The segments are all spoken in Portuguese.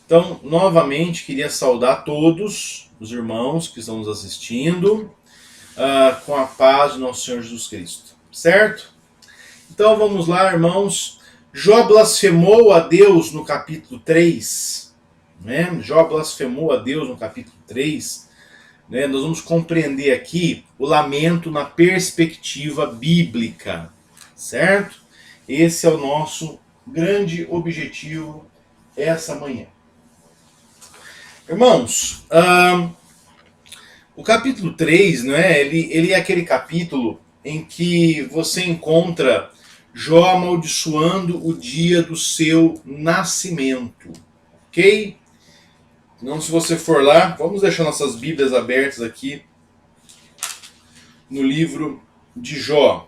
Então, novamente, queria saudar todos os irmãos que estão nos assistindo com a paz do nosso Senhor Jesus Cristo, certo? Então vamos lá, irmãos. Jó blasfemou a Deus no capítulo 3. Né? Jó blasfemou a Deus no capítulo 3. Né? Nós vamos compreender aqui o lamento na perspectiva bíblica, certo? Esse é o nosso grande objetivo essa manhã. Irmãos, o capítulo 3, né, ele é aquele capítulo em que você encontra Jó amaldiçoando o dia do seu nascimento, ok? Então, se você for lá, vamos deixar nossas Bíblias abertas aqui no livro de Jó.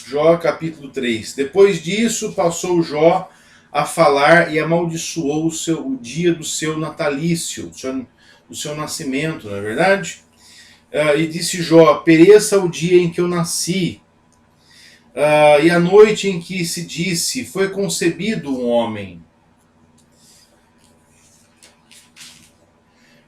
Jó, capítulo 3. Depois disso, passou Jó a falar e amaldiçoou o dia do seu natalício, do seu nascimento, não é verdade? E disse Jó: pereça o dia em que eu nasci, e a noite em que se disse, foi concebido um homem.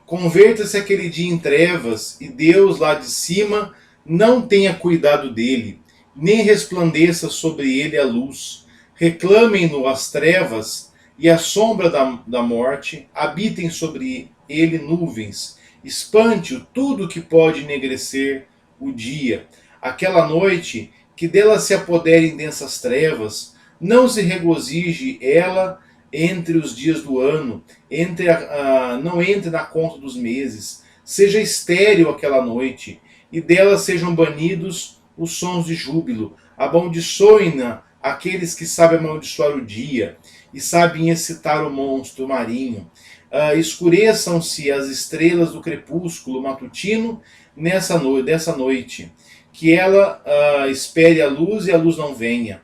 Converta-se aquele dia em trevas, e Deus lá de cima não tenha cuidado dele, nem resplandeça sobre ele a luz. Reclamem-no as trevas e a sombra da morte, habitem sobre ele nuvens. Espante-o tudo que pode enegrecer o dia. Aquela noite, que dela se apoderem densas trevas, não se regozije ela entre os dias do ano, não entre na conta dos meses. Seja estéril aquela noite, e dela sejam banidos os sons de júbilo. Amaldiçoem-na aqueles que sabem amaldiçoar o dia e sabem excitar o monstro marinho. Escureçam-se as estrelas do crepúsculo matutino dessa noite. Que ela espere a luz e a luz não venha.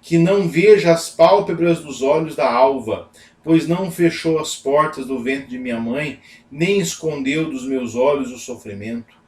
Que não veja as pálpebras dos olhos da alva, pois não fechou as portas do ventre de minha mãe, nem escondeu dos meus olhos o sofrimento.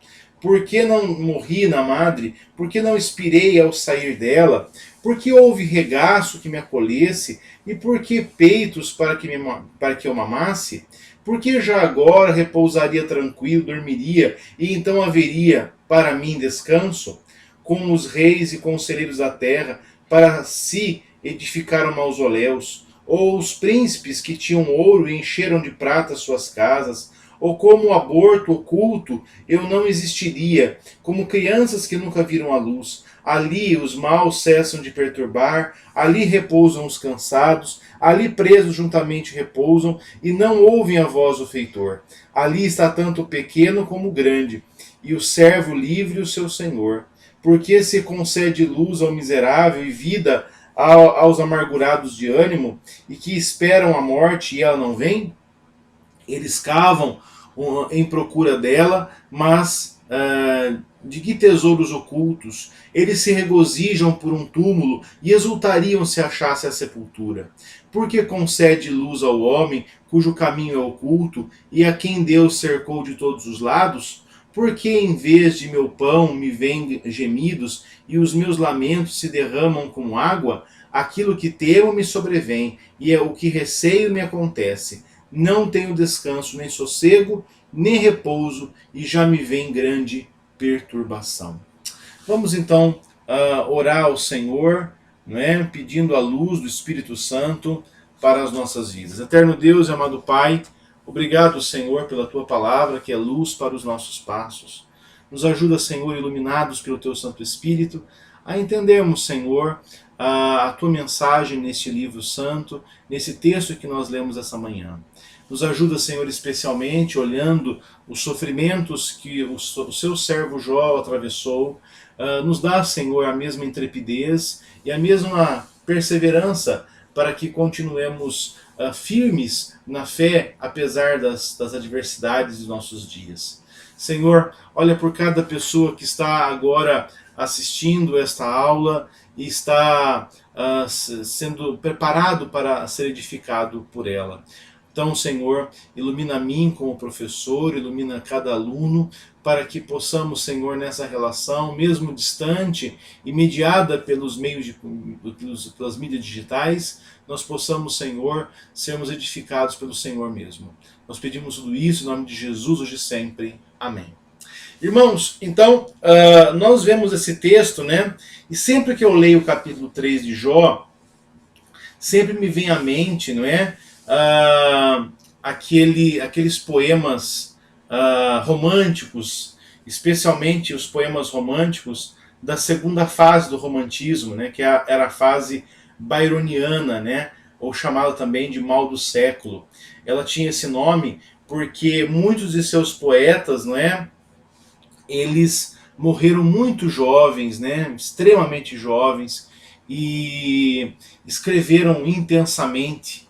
Por que não morri na madre? Por que não expirei ao sair dela? Por que houve regaço que me acolhesse? E por que peitos para que eu mamasse? Por que já agora repousaria tranquilo, dormiria, e então haveria para mim descanso? Com os reis e conselheiros da terra, para si edificaram mausoléus, ou os príncipes que tinham ouro e encheram de prata suas casas, ou como o aborto oculto, eu não existiria, como crianças que nunca viram a luz. Ali os maus cessam de perturbar, ali repousam os cansados, ali presos juntamente repousam, e não ouvem a voz do feitor. Ali está tanto o pequeno como o grande, e o servo livre o seu senhor. Porque se concede luz ao miserável e vida aos amargurados de ânimo, e que esperam a morte e ela não vem? Eles cavam em procura dela, mas de que tesouros ocultos? Eles se regozijam por um túmulo e exultariam se achasse a sepultura. Porque concede luz ao homem, cujo caminho é oculto, e a quem Deus cercou de todos os lados? Porque em vez de meu pão me vêm gemidos, e os meus lamentos se derramam como água? Aquilo que temo me sobrevém, e é o que receio me acontece. Não tenho descanso, nem sossego, nem repouso, e já me vem grande perturbação. Vamos então orar ao Senhor, né, pedindo a luz do Espírito Santo para as nossas vidas. Eterno Deus e amado Pai, obrigado, Senhor, pela Tua palavra, que é luz para os nossos passos. Nos ajuda, Senhor, iluminados pelo Teu Santo Espírito, a entendermos, Senhor, a Tua mensagem neste livro santo, nesse texto que nós lemos essa manhã. Nos ajuda, Senhor, especialmente olhando os sofrimentos que o seu servo Jó atravessou. Nos dá, Senhor, a mesma intrepidez e a mesma perseverança para que continuemos firmes na fé, apesar das adversidades dos nossos dias. Senhor, olha por cada pessoa que está agora assistindo esta aula e está sendo preparado para ser edificado por ela. Então, Senhor, ilumina a mim como professor, ilumina cada aluno, para que possamos, Senhor, nessa relação, mesmo distante e mediada pelos meios pelas mídias digitais, nós possamos, Senhor, sermos edificados pelo Senhor mesmo. Nós pedimos tudo isso em nome de Jesus, hoje e sempre. Amém. Irmãos, então, nós vemos esse texto, né? E sempre que eu leio o capítulo 3 de Jó, sempre me vem à mente, não é? Aqueles poemas românticos, especialmente os poemas românticos da segunda fase do romantismo, né? Que era a fase byroniana, né? Ou chamada também de mal do século. Ela tinha esse nome porque muitos de seus poetas, não é? Eles morreram muito jovens, né? Extremamente jovens, e escreveram intensamente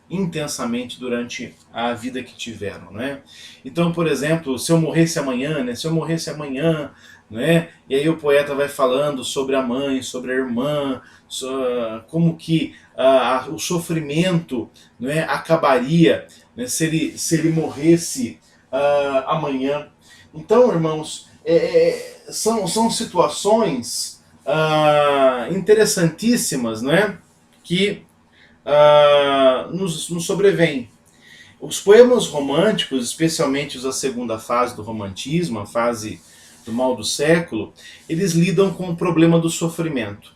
durante a vida que tiveram, né? Então, por exemplo, se eu morresse amanhã, né? Se eu morresse amanhã, né? E aí o poeta vai falando sobre a mãe, sobre a irmã, como que o sofrimento, né, acabaria, né, se ele morresse amanhã. Então, irmãos, são situações interessantíssimas, né, que nos sobrevêm. Os poemas românticos, especialmente os da segunda fase do romantismo, a fase do mal do século, eles lidam com o problema do sofrimento.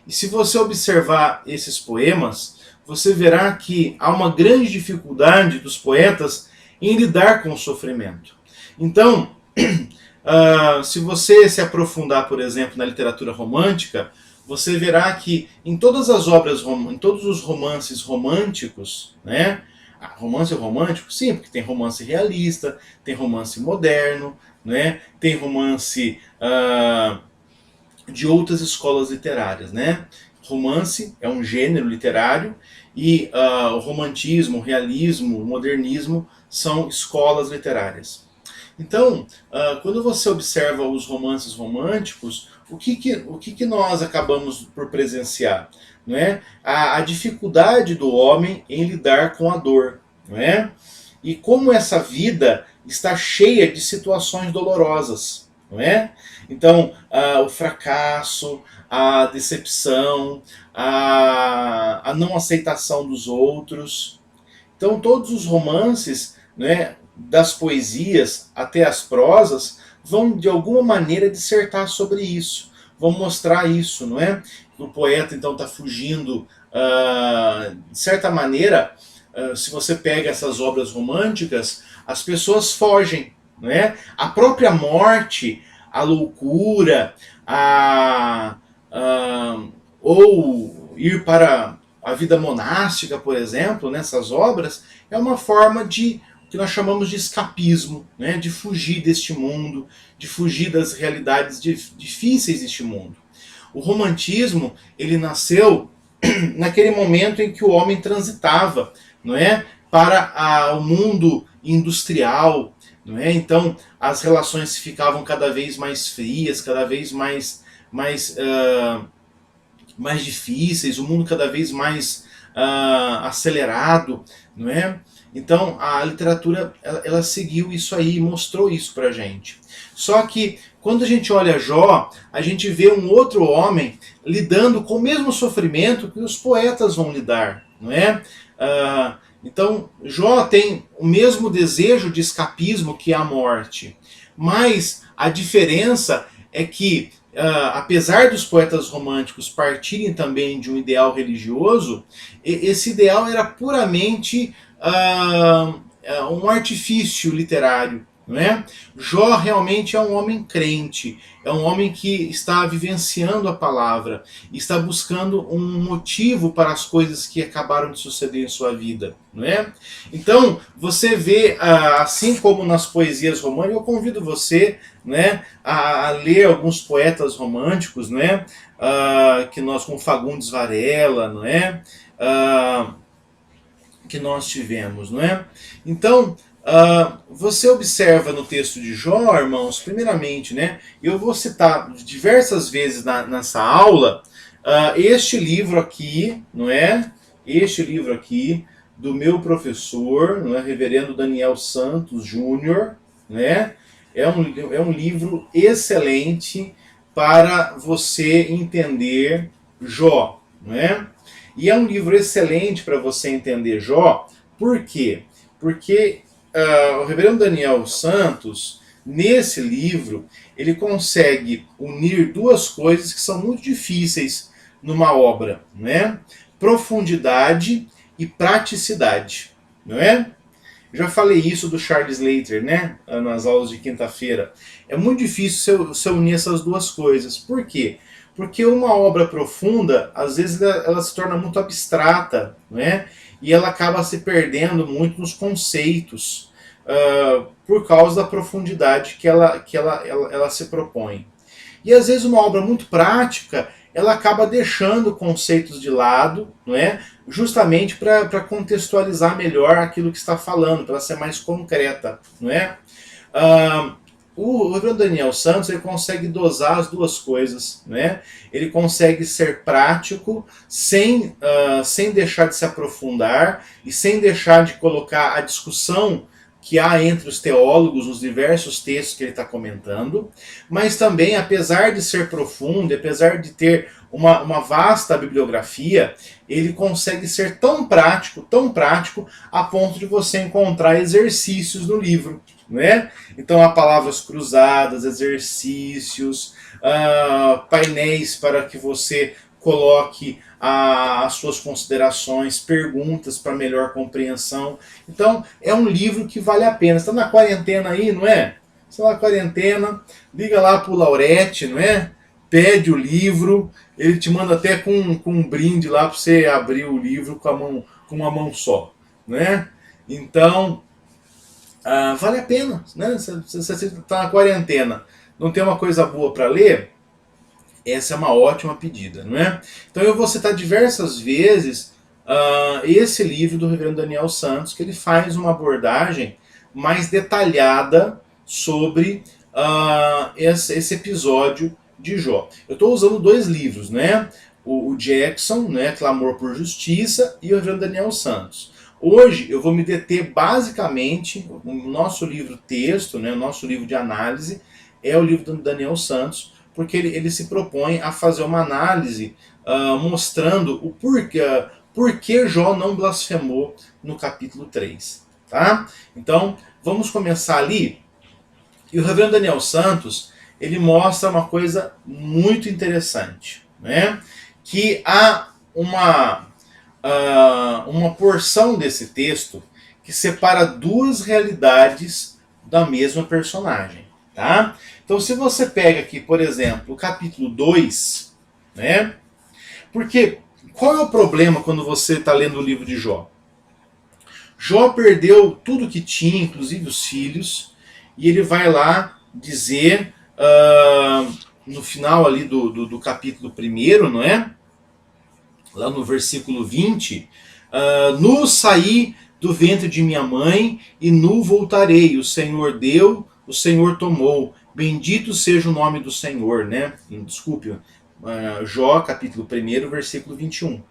E se você observar esses poemas, você verá que há uma grande dificuldade dos poetas em lidar com o sofrimento. Então, se você se aprofundar, por exemplo, na literatura romântica, você verá que em todas as obras, em todos os romances românticos, né? Romance romântico, sim, porque tem romance realista, tem romance moderno, né? Tem romance de outras escolas literárias, né? Romance é um gênero literário e o romantismo, o realismo, o modernismo são escolas literárias. Então, quando você observa os romances românticos, o que nós acabamos por presenciar? Não é? A dificuldade do homem em lidar com a dor. Não é? E como essa vida está cheia de situações dolorosas. Não é? Então, o fracasso, a decepção, a não aceitação dos outros. Então, todos os romances, né, das poesias até as prosas, vão de alguma maneira dissertar sobre isso, vão mostrar isso, não é? O poeta então está fugindo, de certa maneira, se você pega essas obras românticas, as pessoas fogem, não é? A própria morte, a loucura, ou ir para a vida monástica, por exemplo, nessas obras, é uma forma de que nós chamamos de escapismo, né? De fugir deste mundo, de fugir das realidades difíceis deste mundo. O romantismo, ele nasceu naquele momento em que o homem transitava, não é, para o mundo industrial, não é? Então as relações ficavam cada vez mais frias, cada vez mais difíceis, o mundo cada vez mais acelerado, não é? Então a literatura ela seguiu isso aí, mostrou isso pra gente. Só que quando a gente olha Jó, a gente vê um outro homem lidando com o mesmo sofrimento que os poetas vão lidar, não é? Então Jó tem o mesmo desejo de escapismo que a morte, mas a diferença é que apesar dos poetas românticos partirem também de um ideal religioso, esse ideal era puramente um artifício literário. Não é? Jó realmente é um homem crente, é um homem que está vivenciando a palavra, está buscando um motivo para as coisas que acabaram de suceder em sua vida. Não é? Então, você vê, assim como nas poesias românticas, eu convido você, né, a ler alguns poetas românticos, não é? Que nós, como Fagundes Varela, não é? Que nós tivemos, não é? Então, você observa no texto de Jó, irmãos, primeiramente, né? Eu vou citar diversas vezes nessa aula este livro aqui, não é? Este livro aqui, do meu professor, né, Reverendo Daniel Santos Júnior, né? É um livro excelente para você entender Jó, né? E é um livro excelente para você entender Jó, por quê? Porque o Reverendo Daniel Santos, nesse livro, ele consegue unir duas coisas que são muito difíceis numa obra, né? Profundidade e praticidade, não é? Já falei isso do Charles Slater, né? Nas aulas de quinta-feira. É muito difícil você unir essas duas coisas. Por quê? Porque uma obra profunda, às vezes, ela se torna muito abstrata, né? E ela acaba se perdendo muito nos conceitos, por causa da profundidade que ela se propõe. E às vezes uma obra muito prática, ela acaba deixando conceitos de lado, não é? Justamente para contextualizar melhor aquilo que está falando, para ser mais concreta, não é? O Reverendo Daniel Santos, ele consegue dosar as duas coisas, né? Ele consegue ser prático sem deixar de se aprofundar e sem deixar de colocar a discussão que há entre os teólogos nos diversos textos que ele está comentando, mas também, apesar de ser profundo, apesar de ter uma vasta bibliografia, ele consegue ser tão prático, a ponto de você encontrar exercícios no livro, né? Então há palavras cruzadas, exercícios, painéis para que você coloque as suas considerações, perguntas para melhor compreensão. Então é um livro que vale a pena. Você está na quarentena aí, não é? Você está na quarentena, liga lá para o Laurete, não é? Pede o livro, ele te manda até com um brinde lá para você abrir o livro com uma mão só, né? Então vale a pena, né? Se você está na quarentena, não tem uma coisa boa para ler, essa é uma ótima pedida, não é? Então eu vou citar diversas vezes esse livro do Reverendo Daniel Santos, que ele faz uma abordagem mais detalhada sobre esse episódio de Jó. Eu estou usando dois livros, né? O Jackson, né, Clamor por Justiça, e o Reverendo Daniel Santos. Hoje eu vou me deter basicamente, o nosso livro texto, né, o nosso livro de análise, é o livro do Daniel Santos, porque ele se propõe a fazer uma análise mostrando o porquê Jó não blasfemou no capítulo 3. Tá? Então, vamos começar ali. E o Reverendo Daniel Santos, ele mostra uma coisa muito interessante, né? Que há uma porção desse texto que separa duas realidades da mesma personagem. Tá? Então, se você pega aqui, por exemplo, o capítulo 2, né? Porque qual é o problema quando você está lendo o livro de Jó? Jó perdeu tudo que tinha, inclusive os filhos, e ele vai lá dizer, no final ali do capítulo 1, não é? Lá no versículo 20, nu saí do ventre de minha mãe e nu voltarei, o Senhor deu, o Senhor tomou, bendito seja o nome do Senhor, né? Desculpe, Jó, capítulo 1, versículo 21.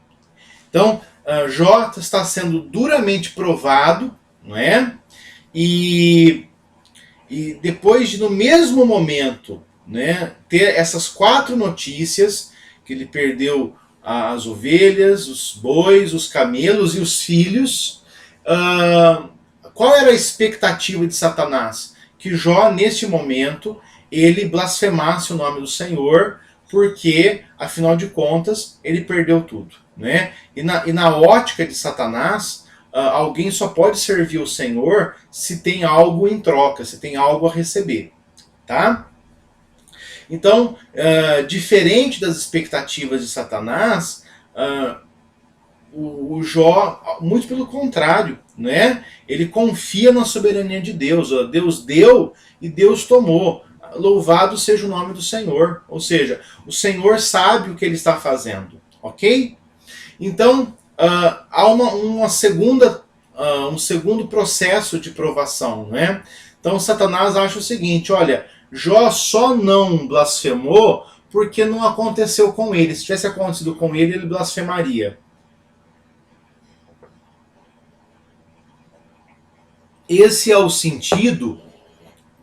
Então, Jó está sendo duramente provado, não é? E depois de, no mesmo momento, né, ter essas 4 notícias, que ele perdeu as ovelhas, os bois, os camelos e os filhos, qual era a expectativa de Satanás? Que Jó, neste momento, ele blasfemasse o nome do Senhor, porque, afinal de contas, ele perdeu tudo. Né? E na ótica de Satanás, alguém só pode servir o Senhor se tem algo em troca, se tem algo a receber. Tá? Então, diferente das expectativas de Satanás, o Jó, muito pelo contrário, né? Ele confia na soberania de Deus. Deus deu e Deus tomou. Louvado seja o nome do Senhor. Ou seja, o Senhor sabe o que ele está fazendo. Ok? Então, há um segundo processo de provação. Né? Então, Satanás acha o seguinte, olha, Jó só não blasfemou porque não aconteceu com ele. Se tivesse acontecido com ele, ele blasfemaria. Esse é o sentido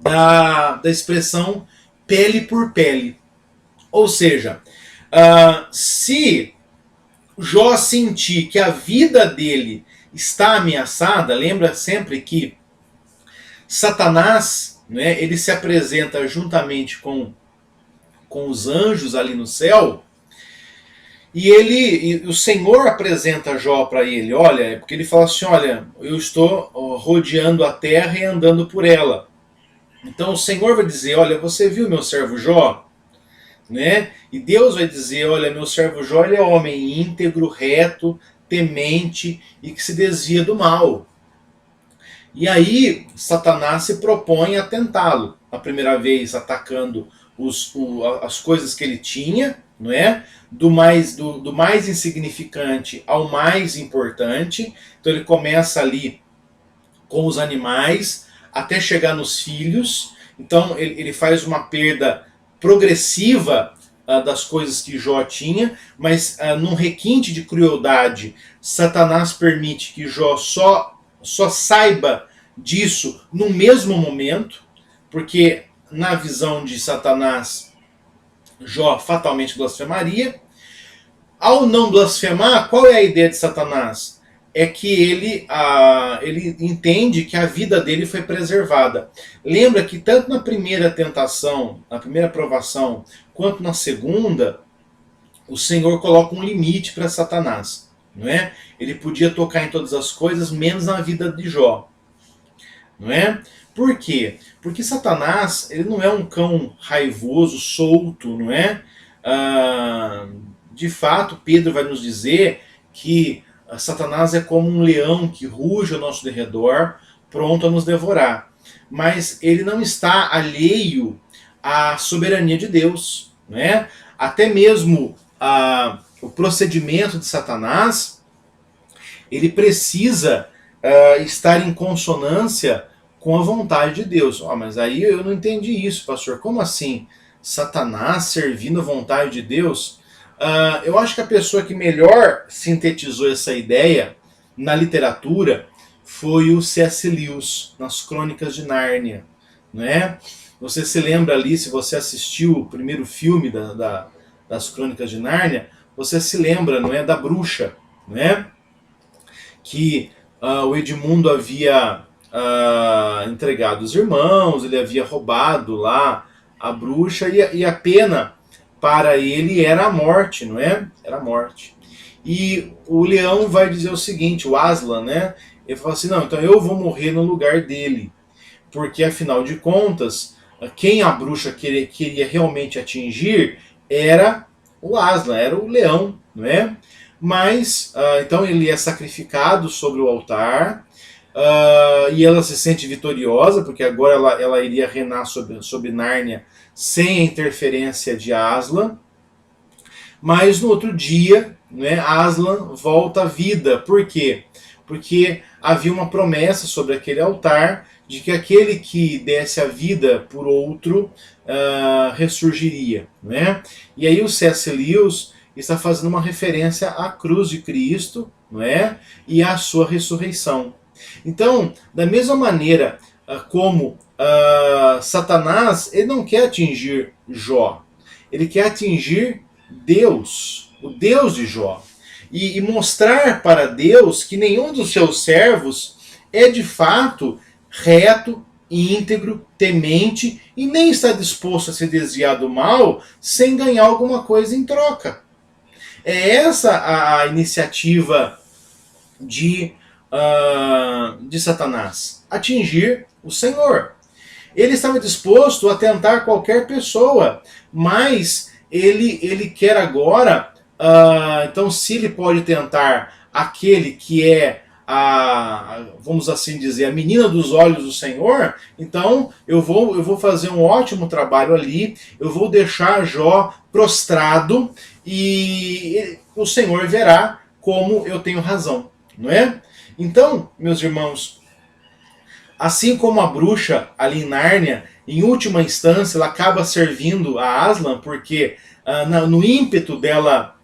da expressão pele por pele. Ou seja, se Jó sentir que a vida dele está ameaçada, lembra sempre que Satanás, né, ele se apresenta juntamente com os anjos ali no céu, e o Senhor apresenta Jó para ele, olha, porque ele fala assim, olha, eu estou rodeando a terra e andando por ela. Então o Senhor vai dizer, olha, você viu meu servo Jó? Né? E Deus vai dizer, olha, meu servo Jó ele é homem íntegro, reto, temente e que se desvia do mal. E aí Satanás se propõe a tentá-lo. A primeira vez atacando as coisas que ele tinha, não é? Do mais insignificante ao mais importante. Então ele começa ali com os animais, até chegar nos filhos. Então ele faz uma perda progressiva das coisas que Jó tinha, mas num requinte de crueldade, Satanás permite que Jó só saiba disso no mesmo momento, porque na visão de Satanás, Jó fatalmente blasfemaria. Ao não blasfemar, qual é a ideia de Satanás? É que ele entende que a vida dele foi preservada. Lembra que tanto na primeira tentação, na primeira provação, quanto na segunda, o Senhor coloca um limite para Satanás. Não é? Ele podia tocar em todas as coisas, menos na vida de Jó. Não é? Por quê? Porque Satanás ele não é um cão raivoso, solto, não é? De fato, Pedro vai nos dizer que Satanás é como um leão que ruge ao nosso derredor, pronto a nos devorar. Mas ele não está alheio à soberania de Deus. Né? Até mesmo o procedimento de Satanás, ele precisa estar em consonância com a vontade de Deus. Mas aí eu não entendi isso, pastor. Como assim? Satanás servindo a vontade de Deus? Eu acho que a pessoa que melhor sintetizou essa ideia na literatura foi o C.S. Lewis, nas Crônicas de Nárnia. Né? Você se lembra ali, se você assistiu o primeiro filme das Crônicas de Nárnia, você se lembra, não é, da bruxa, né? Que o Edmundo havia entregado os irmãos, ele havia roubado lá a bruxa e a pena para ele era a morte, não é? Era a morte. E o leão vai dizer o seguinte, o Aslan, né? Ele fala assim, não, então eu vou morrer no lugar dele. Porque afinal de contas, quem a bruxa queria realmente atingir era o Aslan, era o leão, não é? Mas, então ele é sacrificado sobre o altar, e ela se sente vitoriosa, porque agora ela iria reinar sobre Nárnia sem a interferência de Aslan. Mas no outro dia, né, Aslan volta à vida. Por quê? Porque havia uma promessa sobre aquele altar de que aquele que desse a vida por outro ressurgiria. Né? E aí o C.S. Lewis está fazendo uma referência à cruz de Cristo, não é? E à sua ressurreição. Então, da mesma maneira como Satanás, ele não quer atingir Jó, ele quer atingir Deus, o Deus de Jó, e mostrar para Deus que nenhum dos seus servos é de fato reto, íntegro, temente e nem está disposto a se desviar do mal sem ganhar alguma coisa em troca. É essa a iniciativa de Satanás, atingir o Senhor. Ele estava disposto a tentar qualquer pessoa, mas ele quer agora, então se ele pode tentar aquele que é vamos assim dizer, a menina dos olhos do Senhor, então eu vou fazer um ótimo trabalho ali, eu vou deixar Jó prostrado e o Senhor verá como eu tenho razão, não é? Então, meus irmãos, assim como a bruxa ali em Nárnia, em última instância, ela acaba servindo a Aslan, porque no ímpeto dela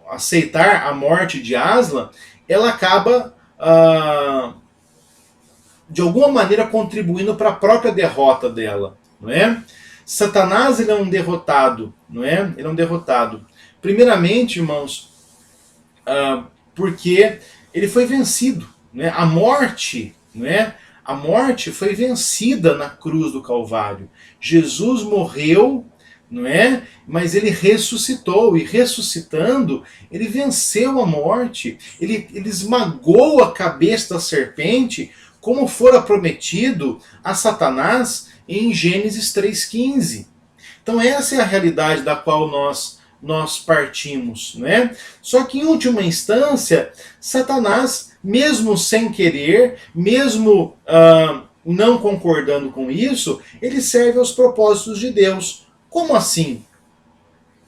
aceitar a morte de Aslan, ela acaba, de alguma maneira, contribuindo para a própria derrota dela, não é? Satanás, ele é um derrotado, não é? Ele é um derrotado. Primeiramente, irmãos, porque ele foi vencido, né? A morte, né? A morte foi vencida na cruz do Calvário. Jesus morreu, não é? Mas ele ressuscitou, e ressuscitando, ele venceu a morte, ele esmagou a cabeça da serpente, como fora prometido a Satanás em Gênesis 3,15. Então essa é a realidade da qual nós partimos, né? Só que em última instância, Satanás, mesmo sem querer, mesmo não concordando com isso, ele serve aos propósitos de Deus. Como assim?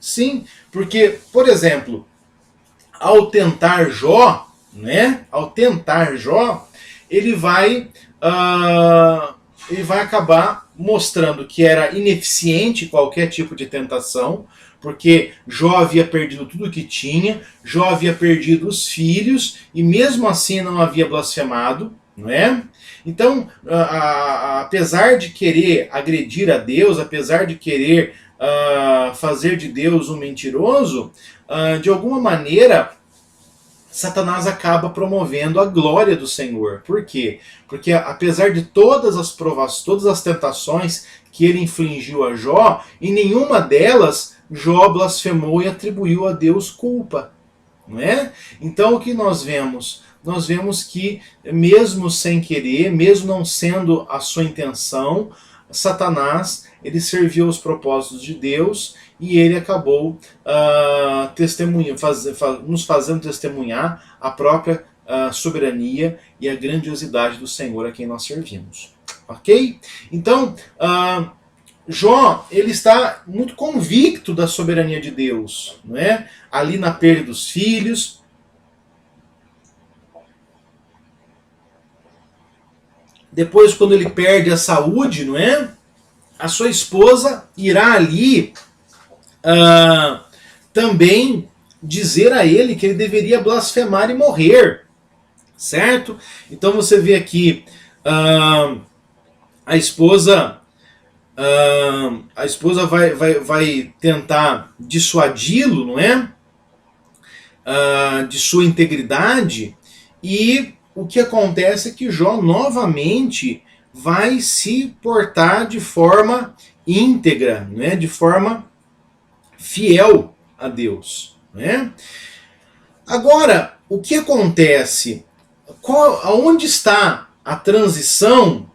Sim, porque, por exemplo, ao tentar Jó, né? Ao tentar Jó, ele vai acabar mostrando que era ineficiente qualquer tipo de tentação, porque Jó havia perdido tudo o que tinha, Jó havia perdido os filhos, e mesmo assim não havia blasfemado, não é? Então, apesar de querer agredir a Deus, apesar de querer fazer de Deus um mentiroso, de alguma maneira Satanás acaba promovendo a glória do Senhor. Por quê? Porque apesar de todas as provas, todas as tentações que ele infligiu a Jó, em nenhuma delas Jó blasfemou e atribuiu a Deus culpa. Não é? Então o que nós vemos? Nós vemos que, mesmo sem querer, mesmo não sendo a sua intenção, Satanás, ele serviu aos propósitos de Deus, e ele acabou nos fazendo testemunhar a própria soberania e a grandiosidade do Senhor a quem nós servimos. Ok? Então, Jó, ele está muito convicto da soberania de Deus, não é? Ali na perda dos filhos. Depois, quando ele perde a saúde, não é? A sua esposa irá ali também dizer a ele que ele deveria blasfemar e morrer, certo? Então você vê aqui a esposa vai tentar dissuadi-lo, não é? De sua integridade, e o que acontece é que Jó novamente vai se portar de forma íntegra, não é? De forma fiel a Deus, né? Agora, o que acontece? Aonde está a transição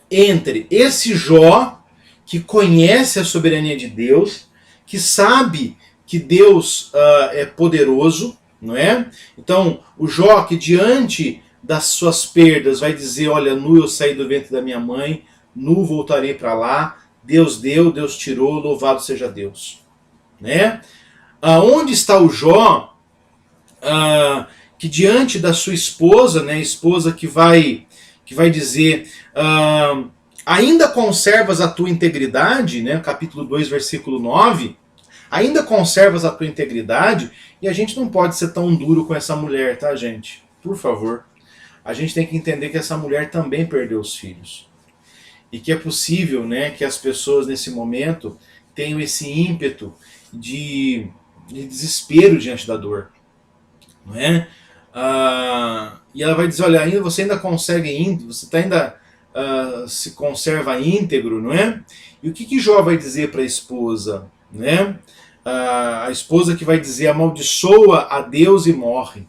entre esse Jó, que conhece a soberania de Deus, que sabe que Deus é poderoso, não é? Então, o Jó, que diante das suas perdas vai dizer: olha, nu eu saí do ventre da minha mãe, nu voltarei para lá, Deus deu, Deus tirou, louvado seja Deus. Né? Onde está o Jó, que diante da sua esposa, né, esposa que vai dizer: ainda conservas a tua integridade, né, capítulo 2, versículo 9, ainda conservas a tua integridade, e a gente não pode ser tão duro com essa mulher, tá, gente? Por favor. A gente tem que entender que essa mulher também perdeu os filhos. E que é possível, né, que as pessoas nesse momento tenham esse ímpeto de desespero diante da dor, não é? E ela vai dizer: olha, você ainda consegue, você ainda se conserva íntegro, não é? E o que Jó vai dizer para a esposa, né? A esposa que vai dizer: amaldiçoa a Deus e morre,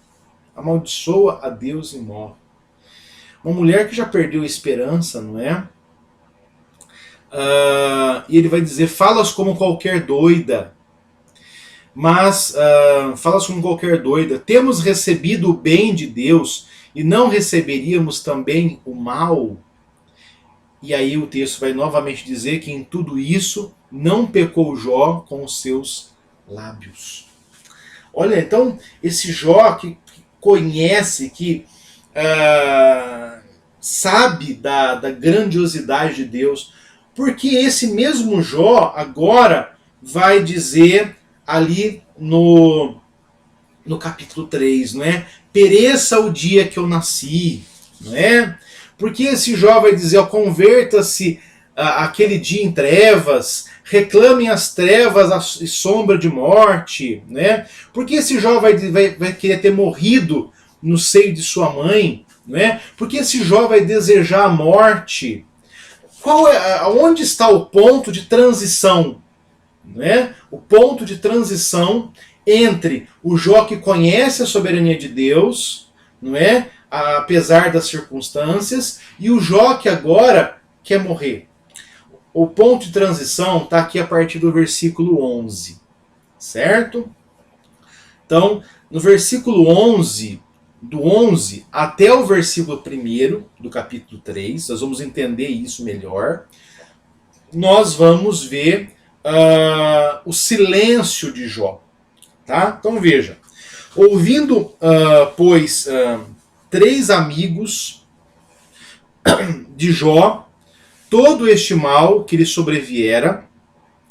amaldiçoa a Deus e morre. Uma mulher que já perdeu a esperança, não é? E ele vai dizer: falas como qualquer doida, mas falas como qualquer doida, temos recebido o bem de Deus e não receberíamos também o mal? E aí o texto vai novamente dizer que em tudo isso não pecou Jó com os seus lábios. Olha, então esse Jó que conhece, que sabe da grandiosidade de Deus, porque esse mesmo Jó agora vai dizer ali no no capítulo 3, não é? Pereça o dia que eu nasci, não é? Porque esse Jó vai dizer, ó, converta-se aquele dia em trevas, reclamem as trevas e sombra de morte, né? Porque esse Jó vai querer ter morrido no seio de sua mãe, né? Porque esse Jó vai desejar a morte. Onde está o ponto de transição, né? O ponto de transição entre o Jó que conhece a soberania de Deus, não é? Apesar das circunstâncias, e o Jó que agora quer morrer. O ponto de transição está aqui a partir do versículo 11, certo? Então, no versículo 11, do 11 até o versículo 1 do capítulo 3, nós vamos entender isso melhor. Nós vamos ver o silêncio de Jó. Tá? Então veja, ouvindo, pois, 3 amigos de Jó, todo este mal que lhe sobreviera,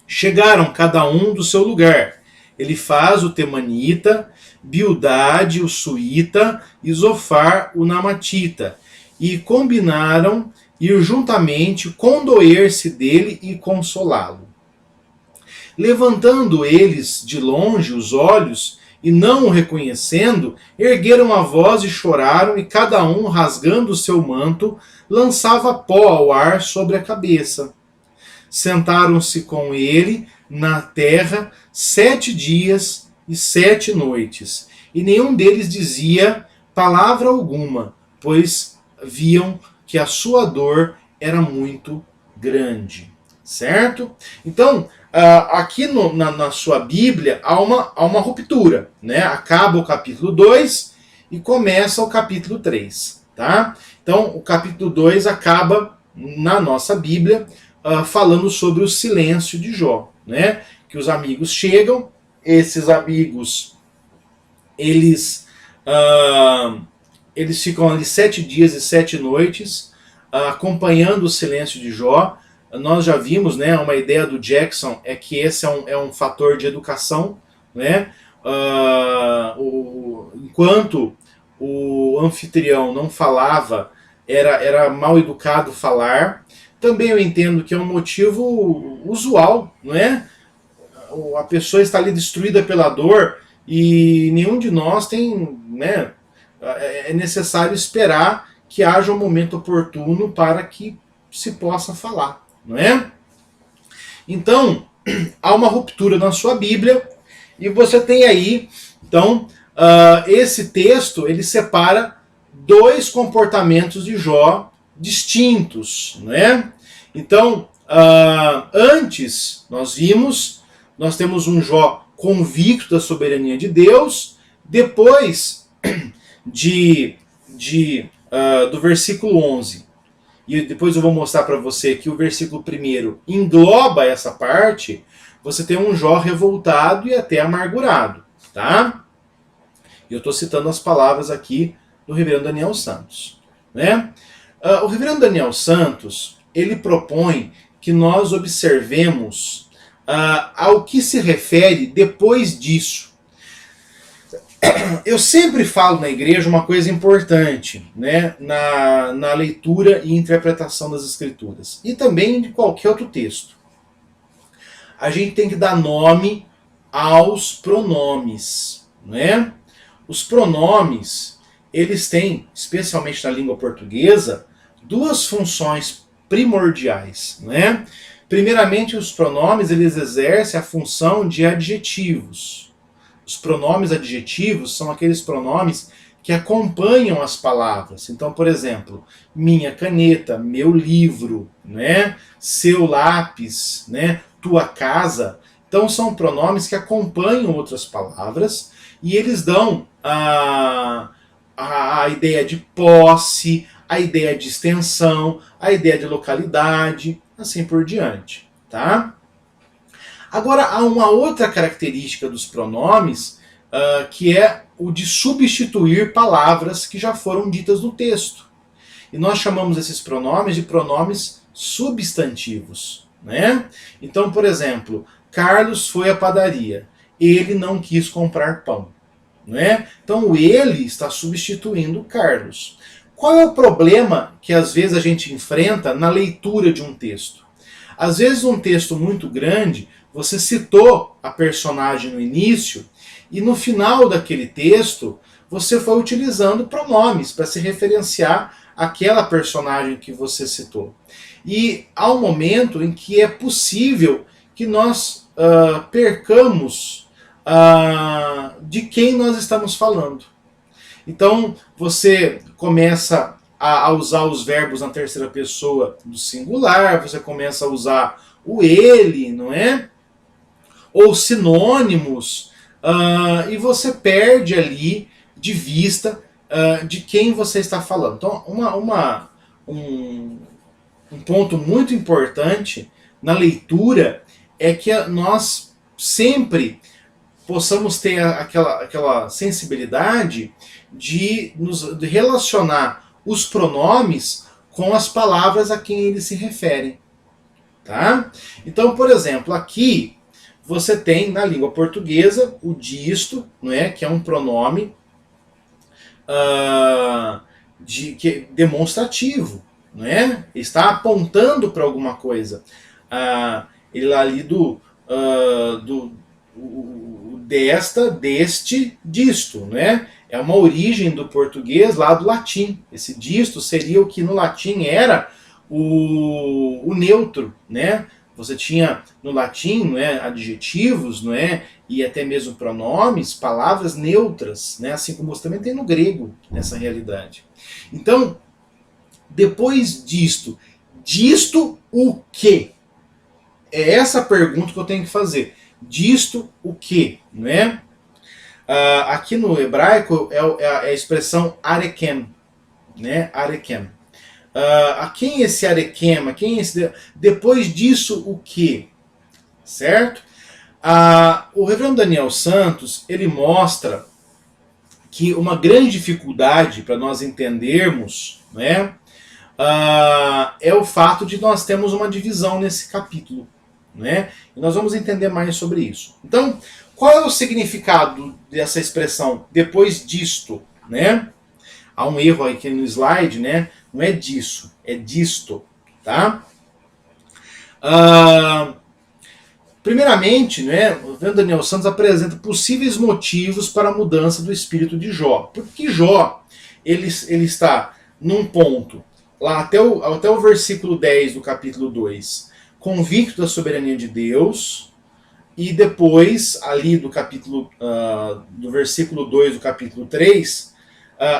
chegaram cada um do seu lugar. Elifaz o Temanita, Bildade o Suíta e Zofar o Namatita, e combinaram ir juntamente condoer-se dele e consolá-lo. Levantando eles de longe os olhos e não o reconhecendo, ergueram a voz e choraram, e cada um, rasgando o seu manto, lançava pó ao ar sobre a cabeça. Sentaram-se com ele na terra 7 dias e 7 noites, e nenhum deles dizia palavra alguma, pois viam que a sua dor era muito grande. Certo? Então, aqui na sua Bíblia há uma ruptura, né? Acaba o capítulo 2 e começa o capítulo 3, tá? Então, o capítulo 2 acaba na nossa Bíblia falando sobre o silêncio de Jó, né? Que os amigos chegam, esses amigos, eles ficam ali 7 dias e 7 noites, acompanhando o silêncio de Jó. Nós já vimos, né, uma ideia do Jackson é que esse é um fator de educação, né? Enquanto o anfitrião não falava, era mal educado falar. Também eu entendo que é um motivo usual, não é? A pessoa está ali destruída pela dor e nenhum de nós tem, né? É necessário esperar que haja um momento oportuno para que se possa falar, não é? Então, há uma ruptura na sua Bíblia e você tem aí, então, esse texto, ele separa 2 comportamentos de Jó distintos, não é? Então, antes, nós temos um Jó convicto da soberania de Deus, depois do versículo 11, e depois eu vou mostrar para você que o versículo 1 engloba essa parte, você tem um Jó revoltado e até amargurado, tá? E eu estou citando as palavras aqui do reverendo Daniel Santos, né? O reverendo Daniel Santos, ele propõe que nós observemos ao que se refere depois disso. Eu sempre falo na igreja uma coisa importante, né, na leitura e interpretação das Escrituras, e também de qualquer outro texto. A gente tem que dar nome aos pronomes, né? Os pronomes, eles têm, especialmente na língua portuguesa, 2 funções primordiais, né? Primeiramente, os pronomes, eles exercem a função de adjetivos. Os pronomes adjetivos são aqueles pronomes que acompanham as palavras. Então, por exemplo, minha caneta, meu livro, né? Seu lápis, né? Tua casa. Então, são pronomes que acompanham outras palavras e eles dão a ideia de posse, a ideia de extensão, a ideia de localidade, assim por diante, tá? Agora, há uma outra característica dos pronomes, que é o de substituir palavras que já foram ditas no texto. E nós chamamos esses pronomes de pronomes substantivos, né? Então, por exemplo, Carlos foi à padaria. Ele não quis comprar pão, né? Então o ele está substituindo o Carlos. Qual é o problema que às vezes a gente enfrenta na leitura de um texto? Às vezes um texto muito grande, você citou a personagem no início e no final daquele texto você foi utilizando pronomes para se referenciar àquela personagem que você citou. E há um momento em que é possível que nós percamos de quem nós estamos falando. Então você começa a usar os verbos na terceira pessoa do singular, você começa a usar o ele, não é? Ou sinônimos, e você perde ali de vista de quem você está falando. Então, um ponto muito importante na leitura é que nós sempre possamos ter aquela sensibilidade de relacionar os pronomes com as palavras a quem eles se referem. Tá? Então, por exemplo, aqui você tem na língua portuguesa o disto, não é? Que é um pronome demonstrativo, não é? Está apontando para alguma coisa. Ele ali desta, deste, disto, né? É uma origem do português lá do latim. Esse disto seria o que no latim era o neutro, né? Você tinha no latim, não é, adjetivos, não é, e até mesmo pronomes, palavras neutras, né? Assim como você também tem no grego nessa realidade. Então, depois disto o quê? É essa pergunta que eu tenho que fazer. Disto o quê? Não é? Aqui no hebraico é a expressão arekem, né? Arekem. A quem esse arekem? A quem esse depois disso o quê? Certo? O reverendo Daniel Santos, ele mostra que uma grande dificuldade para nós entendermos, né, é o fato de nós termos uma divisão nesse capítulo, né? E nós vamos entender mais sobre isso. Então, qual é o significado dessa expressão depois disto, né? Há um erro aqui no slide, né? Não é disso, é disto, tá? Primeiramente, né, o Daniel Santos apresenta possíveis motivos para a mudança do espírito de Jó. Porque Jó, ele está num ponto, lá até o versículo 10 do capítulo 2, convicto da soberania de Deus, e depois, ali do versículo 2 do capítulo 3,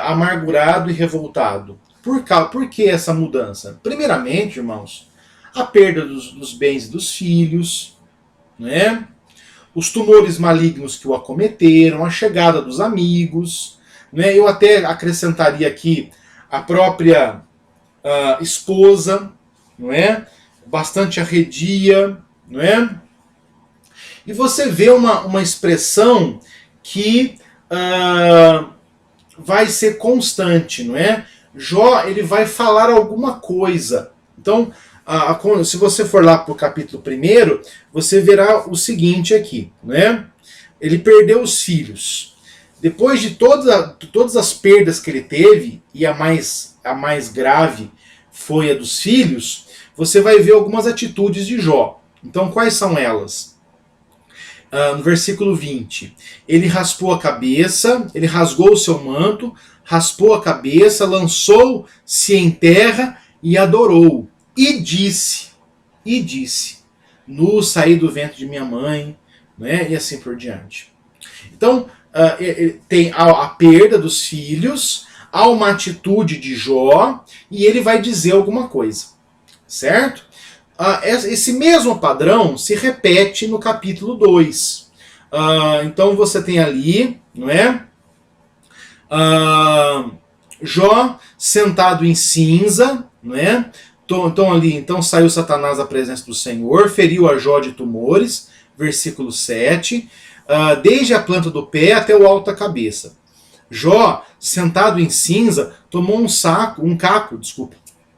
amargurado e revoltado. Por que essa mudança? Primeiramente, irmãos, a perda dos bens e dos filhos, né? Os tumores malignos que o acometeram, a chegada dos amigos, né? Eu até acrescentaria aqui a própria esposa, não é? Bastante arredia, não é? E você vê uma expressão que vai ser constante, não é? Jó, ele vai falar alguma coisa. Então, se você for lá para o capítulo 1, você verá o seguinte aqui, né? Ele perdeu os filhos. Depois de todas as perdas que ele teve, e a mais grave foi a dos filhos, você vai ver algumas atitudes de Jó. Então, quais são elas? No versículo 20, ele raspou a cabeça, ele rasgou o seu manto, raspou a cabeça, lançou-se em terra e adorou. E disse, nu saí do ventre de minha mãe, né? E assim por diante. Então, tem a perda dos filhos, há uma atitude de Jó, e ele vai dizer alguma coisa, certo? Esse mesmo padrão se repete no capítulo 2. Então você tem ali, não é? Jó sentado em cinza, não é? Então saiu Satanás da presença do Senhor, feriu a Jó de tumores, versículo 7, desde a planta do pé até o alto da cabeça. Jó, sentado em cinza, tomou um caco,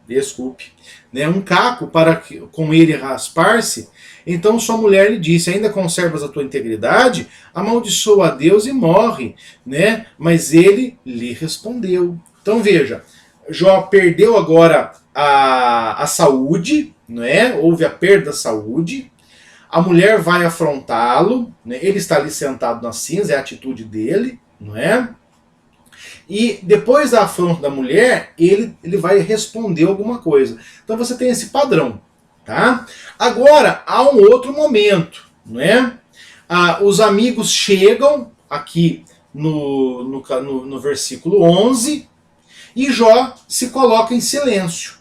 desculpe, né, um caco para com ele raspar-se. Então sua mulher lhe disse: ainda conservas a tua integridade? Amaldiçoa a Deus e morre, né? Mas ele lhe respondeu. Então veja, Jó perdeu agora a saúde, não é? Houve a perda da saúde. A mulher vai afrontá-lo, né? Ele está ali sentado na cinza, é a atitude dele, não é? E depois da afronta da mulher, ele vai responder alguma coisa. Então você tem esse padrão, tá? Agora, há um outro momento, não é? Os amigos chegam aqui no versículo 11 e Jó se coloca em silêncio.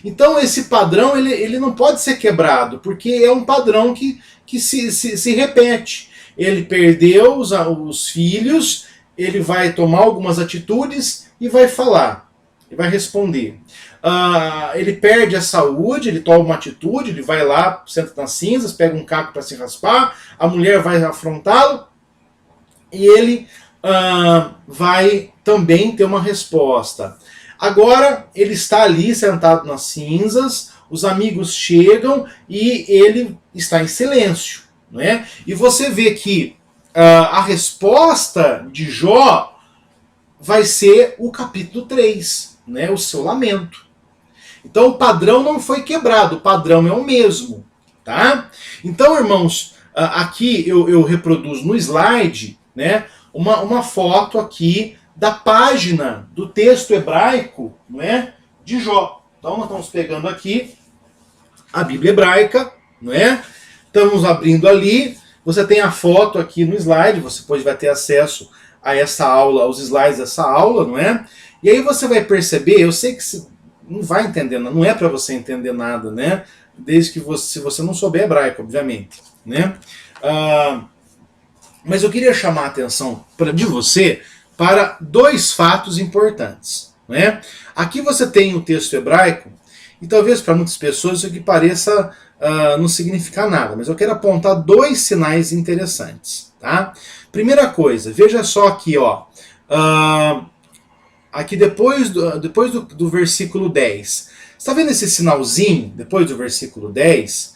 Então esse padrão ele não pode ser quebrado, porque é um padrão que se repete. Ele perdeu os filhos, ele vai tomar algumas atitudes e vai falar, e vai responder. Ele perde a saúde, ele toma uma atitude, ele vai lá, senta nas cinzas, pega um caco para se raspar, a mulher vai afrontá-lo e ele vai também ter uma resposta. Agora ele está ali sentado nas cinzas, os amigos chegam e ele está em silêncio, não é? E você vê que a resposta de Jó vai ser o capítulo 3, né? O seu lamento. Então o padrão não foi quebrado, o padrão é o mesmo, tá? Então, irmãos, aqui eu reproduzo no slide, né, uma foto aqui da página do texto hebraico, não é, de Jó. Então nós estamos pegando aqui a Bíblia hebraica, não é? Estamos abrindo ali. Você tem a foto aqui no slide. Você depois vai ter acesso a essa aula, aos slides dessa aula, não é? E aí você vai perceber. Eu sei que você não vai entender, não é para você entender nada, né? Desde que se você não souber hebraico, obviamente, né? Mas eu queria chamar a atenção de você para dois fatos importantes, né? Aqui você tem o texto hebraico, e talvez para muitas pessoas isso aqui pareça não significar nada, mas eu quero apontar dois sinais interessantes, tá? Primeira coisa, veja só aqui, ó, aqui depois do versículo 10, está vendo esse sinalzinho depois do versículo 10?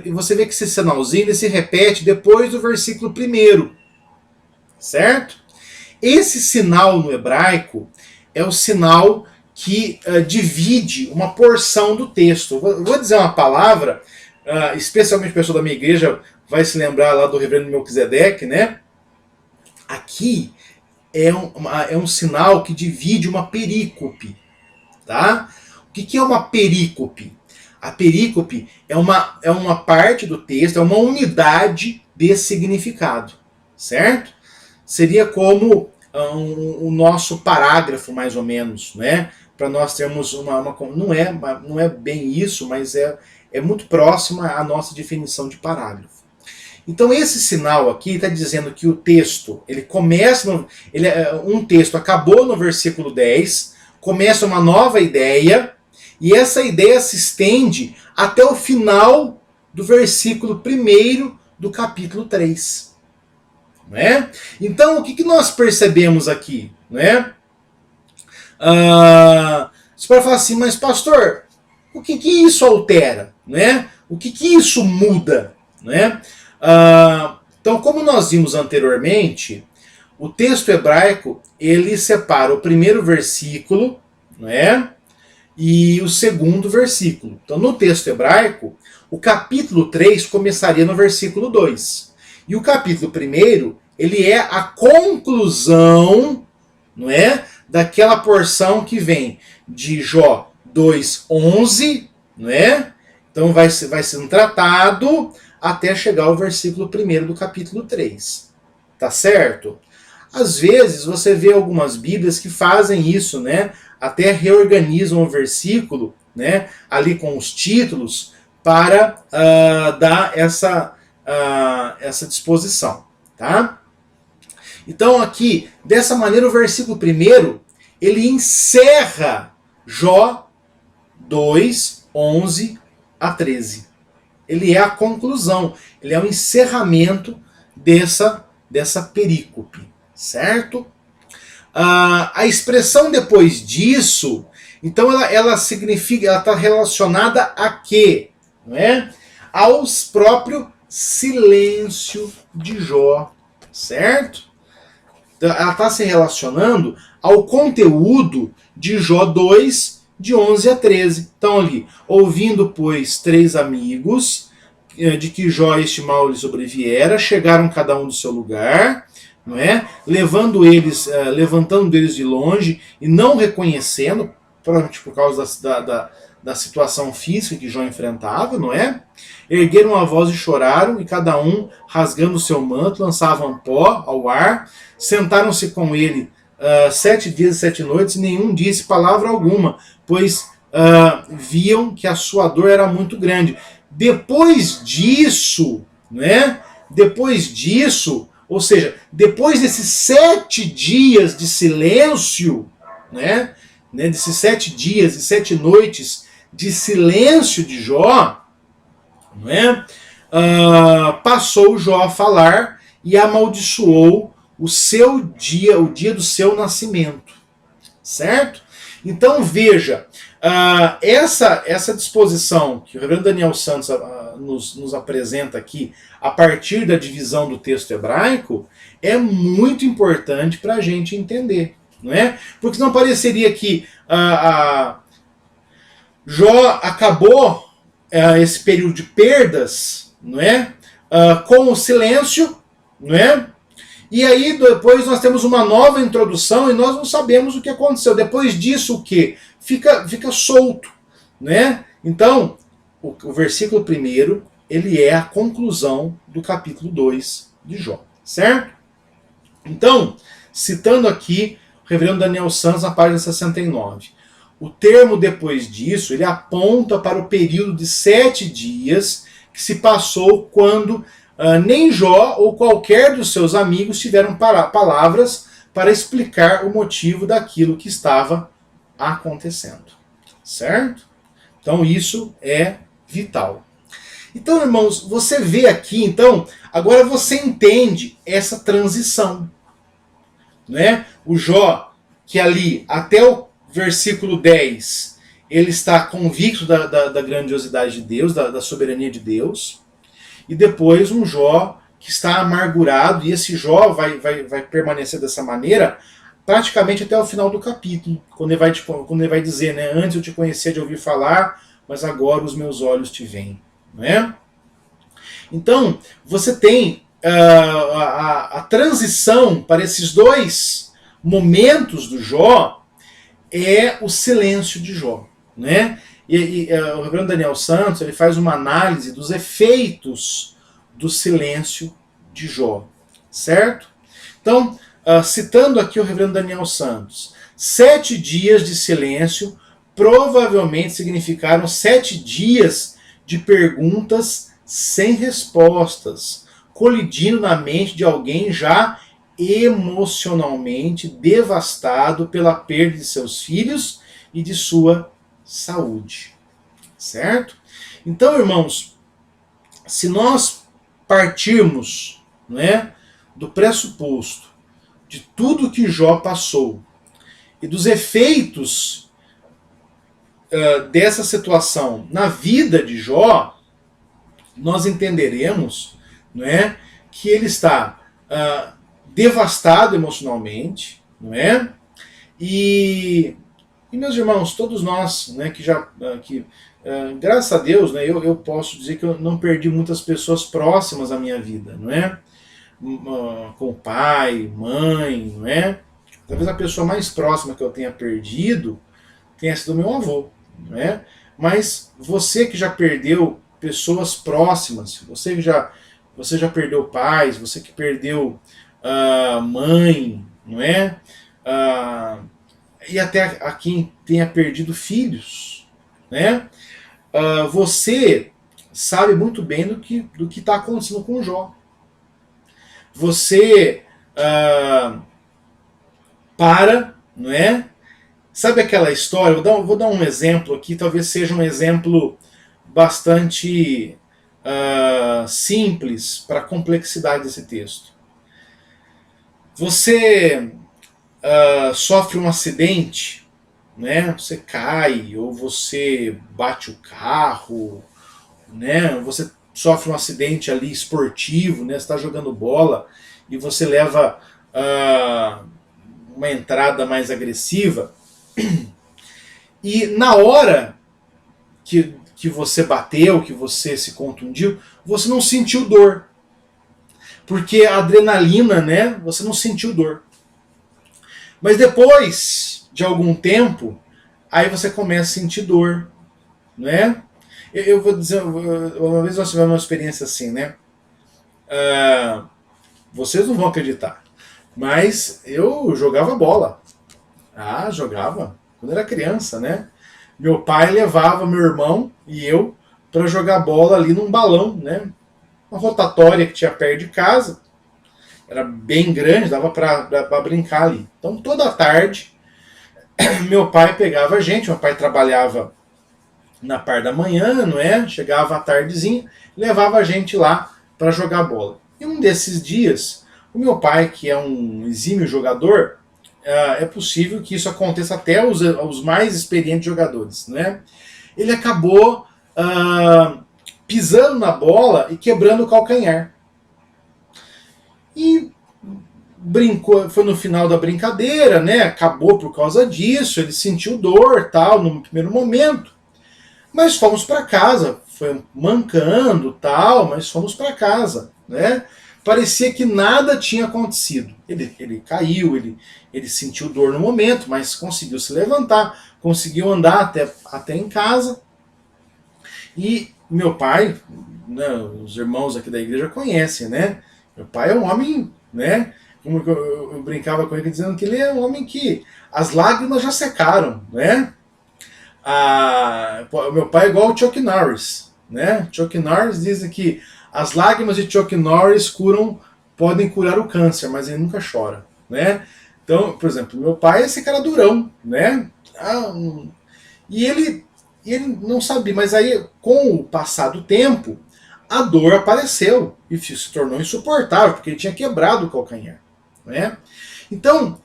E você vê que esse sinalzinho ele se repete depois do versículo 1, certo? Esse sinal no hebraico é o sinal que divide uma porção do texto. Vou dizer uma palavra, especialmente a pessoa da minha igreja vai se lembrar lá do reverendo Melquisedeque, né? Aqui é um sinal que divide uma perícope, tá? O que é uma perícope? A perícope é uma parte do texto, é uma unidade de significado, certo? Seria como o nosso parágrafo, mais ou menos, né? Para nós termos não é bem isso, mas é muito próxima à nossa definição de parágrafo. Então esse sinal aqui está dizendo que o texto, ele começa, um texto acabou no versículo 10, começa uma nova ideia, e essa ideia se estende até o final do versículo 1 do capítulo 3. Não é? Então, o que nós percebemos aqui? Não é? Você pode falar assim, mas pastor, o que isso altera? Não é? O que isso muda? Não é? Então, como nós vimos anteriormente, o texto hebraico ele separa o primeiro versículo, não é? E o segundo versículo. Então, no texto hebraico, o capítulo 3 começaria no versículo 2. E o capítulo 1, ele é a conclusão, não é, daquela porção que vem de Jó 2:11, não é? Então vai sendo tratado até chegar ao versículo 1 do capítulo 3. Tá certo? Às vezes você vê algumas Bíblias que fazem isso, né? Até reorganizam o versículo, né? Ali com os títulos para dar essa disposição, tá? Então aqui, dessa maneira, o versículo 1, ele encerra Jó 2:11 a 13. Ele é a conclusão, ele é o encerramento dessa perícope, certo? A expressão depois disso, então ela significa, ela está relacionada a quê? Não é? Aos próprio silêncio de Jó, certo? Então, ela está se relacionando ao conteúdo de Jó 2, de 11 a 13. Então ali, ouvindo, pois, 3 amigos, de que Jó este mal lhe sobreviera, chegaram cada um do seu lugar, não é? Levantando eles de longe e não reconhecendo, provavelmente por causa da situação física que Jó enfrentava, não é? Ergueram a voz e choraram, e cada um, rasgando o seu manto, lançavam pó ao ar, sentaram-se com ele 7 dias e 7 noites, e nenhum disse palavra alguma, pois viam que a sua dor era muito grande. Depois disso, né? Depois disso, ou seja, depois desses 7 dias de silêncio, né? Desses 7 dias e 7 noites de silêncio de Jó, não é? Passou Jó a falar e amaldiçoou o dia do seu nascimento, certo? Então veja, essa disposição que o reverendo Daniel Santos nos apresenta aqui, a partir da divisão do texto hebraico, é muito importante para a gente entender, não é? Porque não pareceria que Jó acabou esse período de perdas, não é? Com o silêncio, não é? E aí depois nós temos uma nova introdução e nós não sabemos o que aconteceu. Depois disso o que? Fica solto, né? Então, o versículo 1, ele é a conclusão do capítulo 2 de Jó, certo? Então, citando aqui o reverendo Daniel Santos na página 69. O termo depois disso, ele aponta para o período de 7 dias que se passou quando nem Jó ou qualquer dos seus amigos tiveram palavras para explicar o motivo daquilo que estava acontecendo. Certo? Então isso é vital. Então, irmãos, você vê aqui, então, agora você entende essa transição. Né? O Jó, que ali, até o versículo 10, ele está convicto da grandiosidade de Deus, da soberania de Deus. E depois um Jó que está amargurado, e esse Jó vai permanecer dessa maneira praticamente até o final do capítulo, quando ele vai dizer, né, antes eu te conhecia de ouvir falar, mas agora os meus olhos te veem. Né? Então, você tem a transição para esses dois momentos do Jó, é o silêncio de Jó. Né? E o reverendo Daniel Santos ele faz uma análise dos efeitos do silêncio de Jó, certo? Então, citando aqui o reverendo Daniel Santos, 7 dias de silêncio provavelmente significaram 7 dias de perguntas sem respostas, colidindo na mente de alguém já emocionalmente devastado pela perda de seus filhos e de sua saúde, certo? Então, irmãos, se nós partirmos, né, do pressuposto de tudo que Jó passou e dos efeitos dessa situação na vida de Jó, nós entenderemos, né, que ele está devastado emocionalmente, não é? E meus irmãos, todos nós, né, graças a Deus, né, eu posso dizer que eu não perdi muitas pessoas próximas à minha vida, não é? Com pai, mãe, não é? Talvez a pessoa mais próxima que eu tenha perdido tenha sido meu avô, não é? Mas você que já perdeu pessoas próximas, você já perdeu pais, você que perdeu mãe, não é? E até a quem tenha perdido filhos, né? Você sabe muito bem do que está acontecendo com o Jó. Você não é? Sabe aquela história? Vou dar um exemplo aqui, talvez seja um exemplo bastante simples para a complexidade desse texto. Você sofre um acidente, né? Você cai ou você bate o carro, né? Você sofre um acidente ali esportivo, né? Você está jogando bola e você leva uma entrada mais agressiva. E na hora que você bateu, que você se contundiu, você não sentiu dor. Porque a adrenalina, né? Você não sentiu dor. Mas depois de algum tempo, aí você começa a sentir dor, né? Eu vou dizer, uma vez nós tivemos uma experiência assim, né? Vocês não vão acreditar, mas eu jogava bola. Jogava. Quando era criança, né? Meu pai levava meu irmão e eu para jogar bola ali num balão, né? Uma rotatória que tinha perto de casa. Era bem grande, dava para brincar ali. Então toda tarde meu pai pegava a gente, meu pai trabalhava na parte da manhã, não é? Chegava à tardezinha, levava a gente lá para jogar bola. E um desses dias, o meu pai, que é um exímio jogador, é possível que isso aconteça até aos mais experientes jogadores, né? Ele acabou pisando na bola e quebrando o calcanhar. E brincou, foi no final da brincadeira, né? Acabou por causa disso, ele sentiu dor, tal, no primeiro momento. Mas fomos para casa, foi mancando, tal, mas fomos para casa, né? Parecia que nada tinha acontecido. Ele caiu, ele sentiu dor no momento, mas conseguiu se levantar, conseguiu andar até em casa. E meu pai, né, os irmãos aqui da igreja conhecem, né? Meu pai é um homem, né? Como eu brincava com ele dizendo que ele é um homem que as lágrimas já secaram, né? O meu pai é igual o Chuck Norris, né? Chuck Norris diz que as lágrimas de Chuck Norris podem curar o câncer, mas ele nunca chora, né? Então, por exemplo, meu pai é esse cara durão, né? E ele não sabia, mas aí com o passar do tempo, a dor apareceu e se tornou insuportável, porque ele tinha quebrado o calcanhar, né? Então,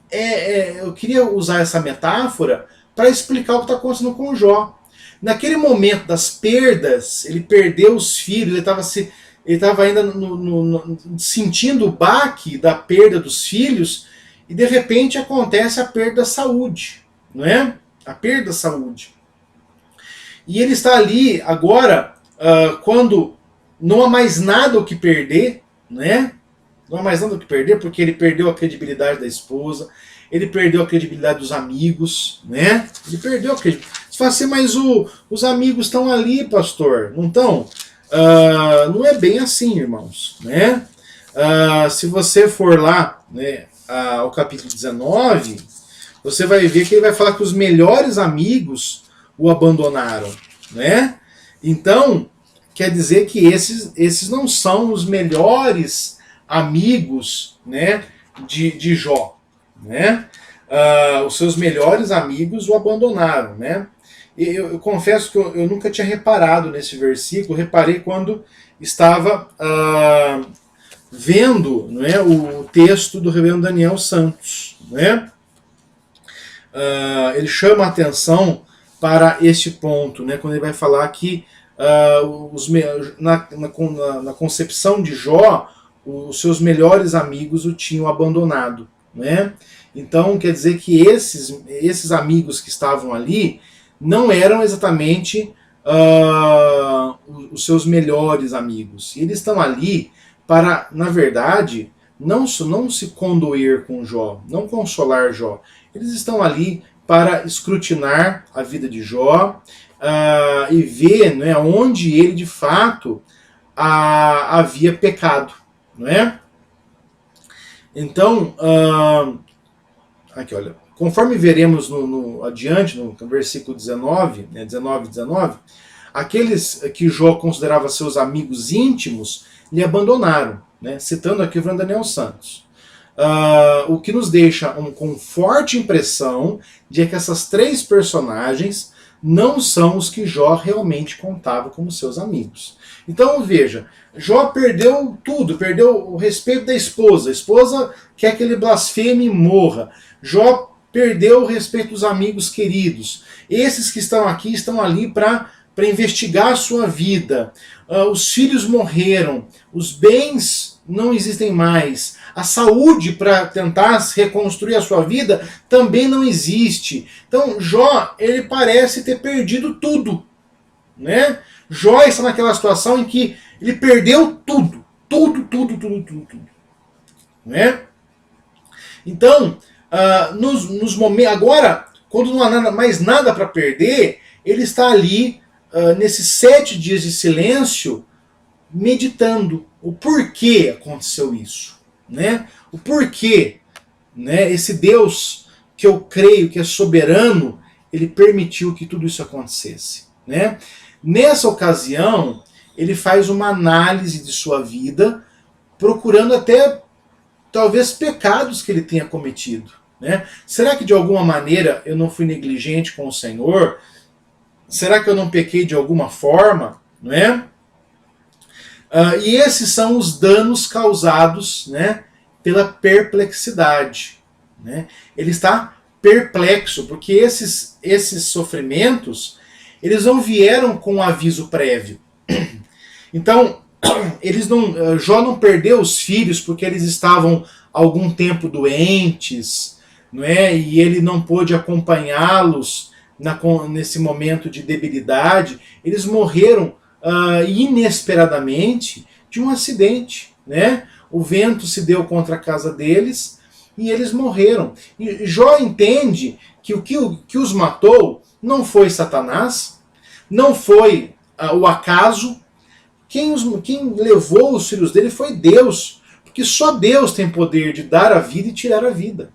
eu queria usar essa metáfora para explicar o que está acontecendo com o Jó. Naquele momento das perdas, ele perdeu os filhos, ele estava ainda sentindo o baque da perda dos filhos, e de repente acontece a perda da saúde, não é? A perda da saúde. E ele está ali agora, quando não há mais nada o que perder, né? Não há mais nada o que perder, porque ele perdeu a credibilidade da esposa, ele perdeu a credibilidade dos amigos, né? Ele perdeu a credibilidade. Você fala assim, mas os amigos estão ali, pastor, não estão? Não é bem assim, irmãos, né? Se você for lá, né, ao capítulo 19, você vai ver que ele vai falar que os melhores amigos o abandonaram, né? Então, quer dizer que esses não são os melhores amigos, né, de Jó, né? Os seus melhores amigos o abandonaram, né? Eu confesso que eu nunca tinha reparado nesse versículo, reparei quando estava vendo, né, o texto do reverendo Daniel Santos, né? Ele chama a atenção para este ponto, né, quando ele vai falar que na concepção de Jó, os seus melhores amigos o tinham abandonado, né? Então quer dizer que esses amigos que estavam ali não eram exatamente os seus melhores amigos. E eles estão ali para, na verdade, não se condoer com Jó, não consolar Jó. Eles estão ali para escrutinar a vida de Jó e ver, né, onde ele de fato havia pecado, não é? Então, aqui, olha, conforme veremos adiante, no versículo 19, né, 19, aqueles que Jó considerava seus amigos íntimos lhe abandonaram, né, citando aqui o Reverendo Daniel Santos. O que nos deixa com forte impressão de que essas três personagens não são os que Jó realmente contava como seus amigos. Então veja, Jó perdeu tudo, perdeu o respeito da esposa. A esposa quer que ele blasfeme e morra. Jó perdeu o respeito dos amigos queridos. Esses que estão aqui estão ali para investigar a sua vida. Os filhos morreram, os bens não existem mais, a saúde para tentar reconstruir a sua vida também não existe. Então Jó, ele parece ter perdido tudo, né? Jó está naquela situação em que ele perdeu tudo, tudo, né? Então, nos momentos agora, quando não há mais nada para perder, ele está ali nesses 7 dias de silêncio, meditando o porquê aconteceu isso, né? O porquê, né? Esse Deus que eu creio que é soberano, ele permitiu que tudo isso acontecesse, né? Nessa ocasião, ele faz uma análise de sua vida, procurando até talvez pecados que ele tenha cometido, né? Será que de alguma maneira eu não fui negligente com o Senhor? Será que eu não pequei de alguma forma, não é? E esses são os danos causados, né, pela perplexidade, né? Ele está perplexo, porque esses sofrimentos, eles não vieram com um aviso prévio. Então, Jó não perdeu os filhos porque eles estavam algum tempo doentes, não é? E ele não pôde acompanhá-los nesse momento de debilidade. Eles morreram inesperadamente de um acidente, né? O vento se deu contra a casa deles e eles morreram. E Jó entende que o que os matou não foi Satanás, não foi o acaso. Quem levou os filhos dele foi Deus, porque só Deus tem poder de dar a vida e tirar a vida.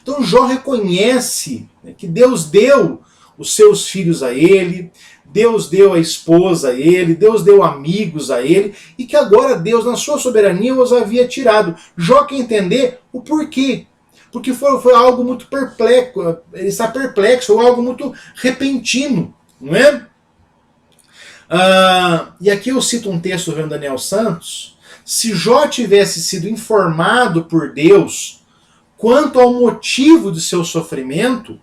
Então Jó reconhece que Deus deu os seus filhos a ele, Deus deu a esposa a ele, Deus deu amigos a ele, e que agora Deus, na sua soberania, os havia tirado. Jó quer entender o porquê. Porque foi algo muito perplexo, ele está perplexo, foi algo muito repentino, não é? E aqui eu cito um texto do Reverendo Daniel Santos. Se Jó tivesse sido informado por Deus quanto ao motivo de seu sofrimento,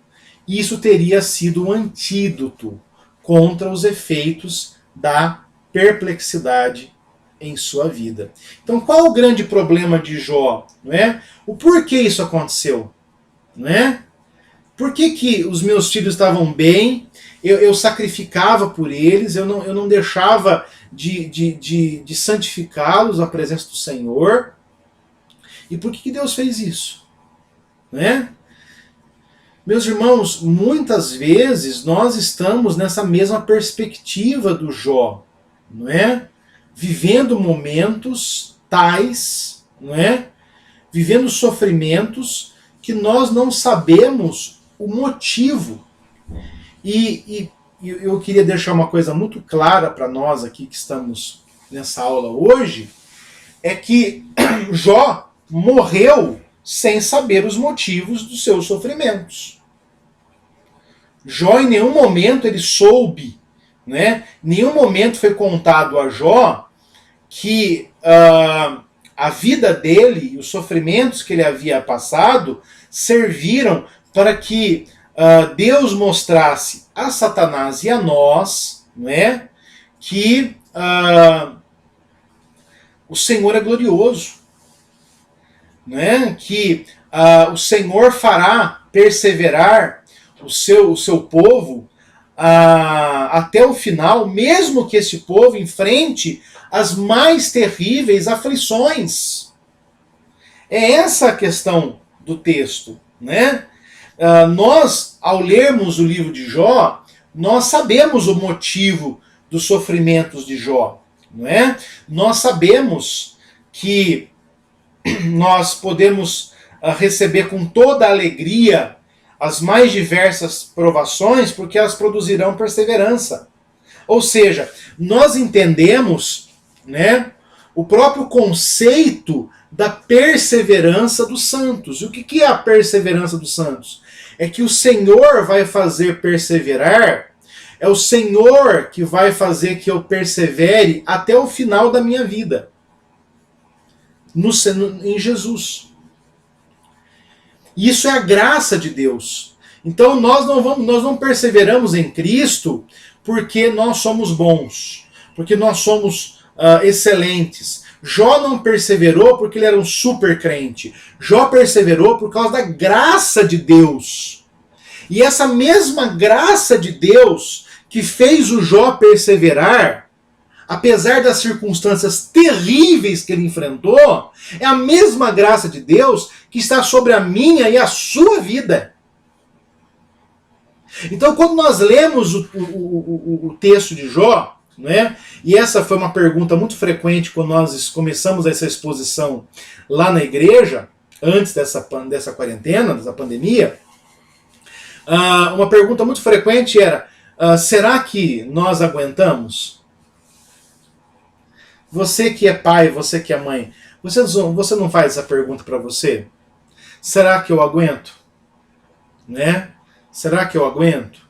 isso teria sido um antídoto contra os efeitos da perplexidade em sua vida. Então, qual é o grande problema de Jó? Não é? O porquê isso aconteceu? Não é? Por que os meus filhos estavam bem? Eu sacrificava por eles, eu não deixava de santificá-los à presença do Senhor. E por que Deus fez isso? Não é? Meus irmãos, muitas vezes nós estamos nessa mesma perspectiva do Jó, não é? Vivendo momentos tais, não é? Vivendo sofrimentos que nós não sabemos o motivo. E eu queria deixar uma coisa muito clara para nós aqui que estamos nessa aula hoje, é que Jó morreu sem saber os motivos dos seus sofrimentos. Jó em nenhum momento ele soube, né? Em nenhum momento foi contado a Jó que a vida dele e os sofrimentos que ele havia passado serviram para que Deus mostrasse a Satanás e a nós, né, que o Senhor é glorioso, né, que o Senhor fará perseverar o seu povo até o final, mesmo que esse povo enfrente as mais terríveis aflições. É essa a questão do texto, né? Nós, ao lermos o livro de Jó, nós sabemos o motivo dos sofrimentos de Jó, não é? Nós sabemos que nós podemos receber com toda a alegria as mais diversas provações, porque elas produzirão perseverança. Ou seja, nós entendemos, né, o próprio conceito da perseverança dos santos. E o que é a perseverança dos santos? é que o Senhor vai fazer perseverar, é o Senhor que vai fazer que eu persevere até o final da minha vida, em Jesus. Isso é a graça de Deus. Então nós não perseveramos em Cristo porque nós somos bons, porque nós somos excelentes. Jó não perseverou porque ele era um super crente. Jó perseverou por causa da graça de Deus. E essa mesma graça de Deus que fez o Jó perseverar, apesar das circunstâncias terríveis que ele enfrentou, é a mesma graça de Deus que está sobre a minha e a sua vida. Então, quando nós lemos o texto de Jó, né, e essa foi uma pergunta muito frequente quando nós começamos essa exposição lá na igreja, antes dessa quarentena, dessa pandemia, uma pergunta muito frequente era, será que nós aguentamos? Você que é pai, você que é mãe, você não faz essa pergunta para você? Será que eu aguento? Né? Será que eu aguento?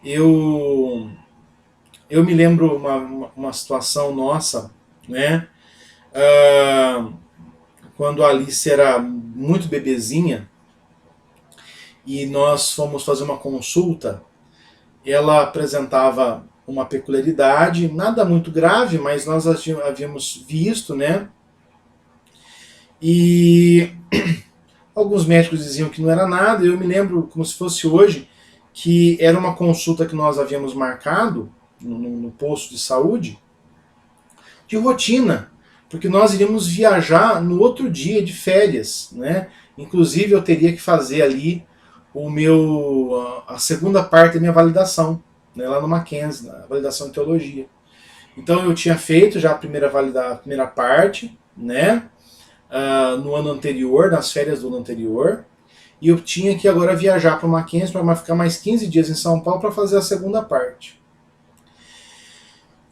Eu me lembro uma situação nossa, né? Quando a Alice era muito bebezinha e nós fomos fazer uma consulta, ela apresentava uma peculiaridade, nada muito grave, mas nós havíamos visto, né? E alguns médicos diziam que não era nada. Eu me lembro como se fosse hoje que era uma consulta que nós havíamos marcado no posto de saúde de rotina, porque nós iríamos viajar no outro dia de férias, né? Inclusive eu teria que fazer ali a segunda parte da minha validação, né, lá no Mackenzie, na validação de teologia. Então eu tinha feito já a primeira parte, né, no ano anterior, nas férias do ano anterior, e eu tinha que agora viajar para o Mackenzie para ficar mais 15 dias em São Paulo para fazer a segunda parte.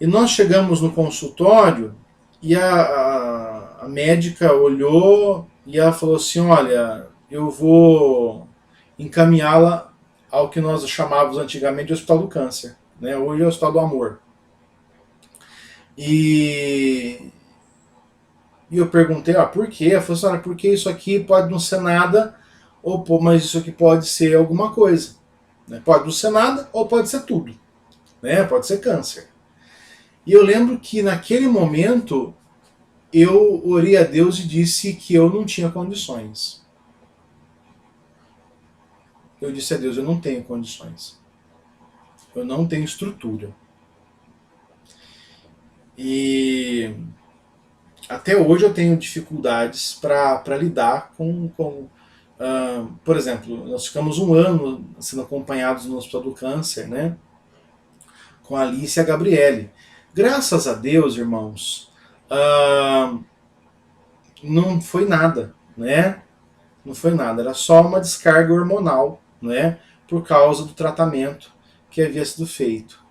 E nós chegamos no consultório e a médica olhou e ela falou assim, olha, eu vou encaminhá-la ao que nós chamávamos antigamente de Hospital do Câncer, né? Hoje é o Hospital do Amor. E eu perguntei, por quê? Ela falou assim, porque isso aqui pode não ser nada, mas isso aqui pode ser alguma coisa. Né? Pode não ser nada, ou pode ser tudo. Né? Pode ser câncer. E eu lembro que naquele momento eu orei a Deus e disse que eu não tinha condições. Eu disse a Deus, eu não tenho condições. Eu não tenho estrutura. E até hoje eu tenho dificuldades para lidar com por exemplo, nós ficamos um ano sendo acompanhados no Hospital do Câncer, né, com a Alice e a Gabriele. Graças a Deus, irmãos, não foi nada, né? Não foi nada, era só uma descarga hormonal, né, por causa do tratamento que havia sido feito.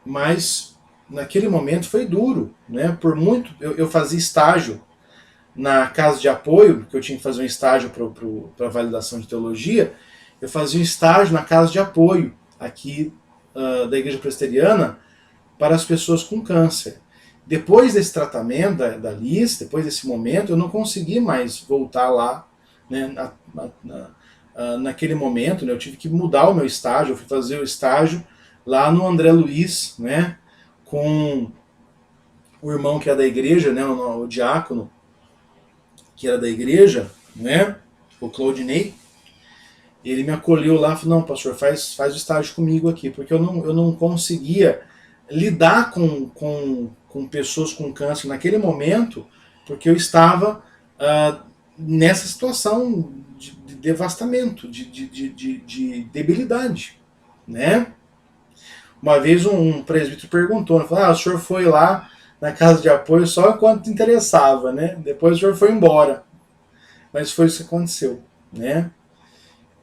Mas naquele momento foi duro, né? Por muito eu fazia estágio na casa de apoio, porque eu tinha que fazer um estágio para validação de teologia. Eu fazia um estágio na casa de apoio aqui da Igreja Presbiteriana para as pessoas com câncer. Depois desse tratamento da Alice, depois desse momento, eu não consegui mais voltar lá, né, naquele momento, né, eu tive que mudar o meu estágio. Eu fui fazer o estágio lá no André Luiz, né, com o irmão que era da igreja, né, o diácono que era da igreja, né, o Claudinei. Ele me acolheu lá e falou, não, pastor, faz o estágio comigo aqui, porque eu não conseguia lidar com pessoas com câncer naquele momento, porque eu estava nessa situação de devastamento, de debilidade, né? Uma vez um presbítero perguntou, falou, o senhor foi lá na casa de apoio só enquanto interessava, né? Depois o senhor foi embora. Mas foi isso que aconteceu, né?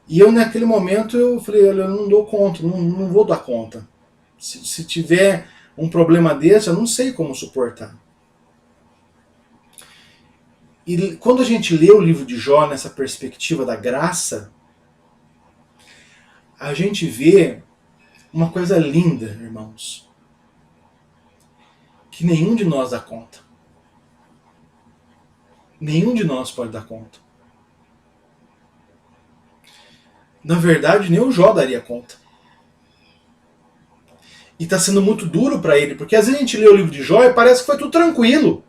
E eu naquele momento eu falei, olha, eu não dou conta, não vou dar conta. Se tiver um problema desse, eu não sei como suportar. E quando a gente lê o livro de Jó nessa perspectiva da graça, a gente vê uma coisa linda, irmãos, que nenhum de nós dá conta. Nenhum de nós pode dar conta. Na verdade, nem o Jó daria conta. E está sendo muito duro para ele, porque às vezes a gente lê o livro de Jó e parece que foi tudo tranquilo.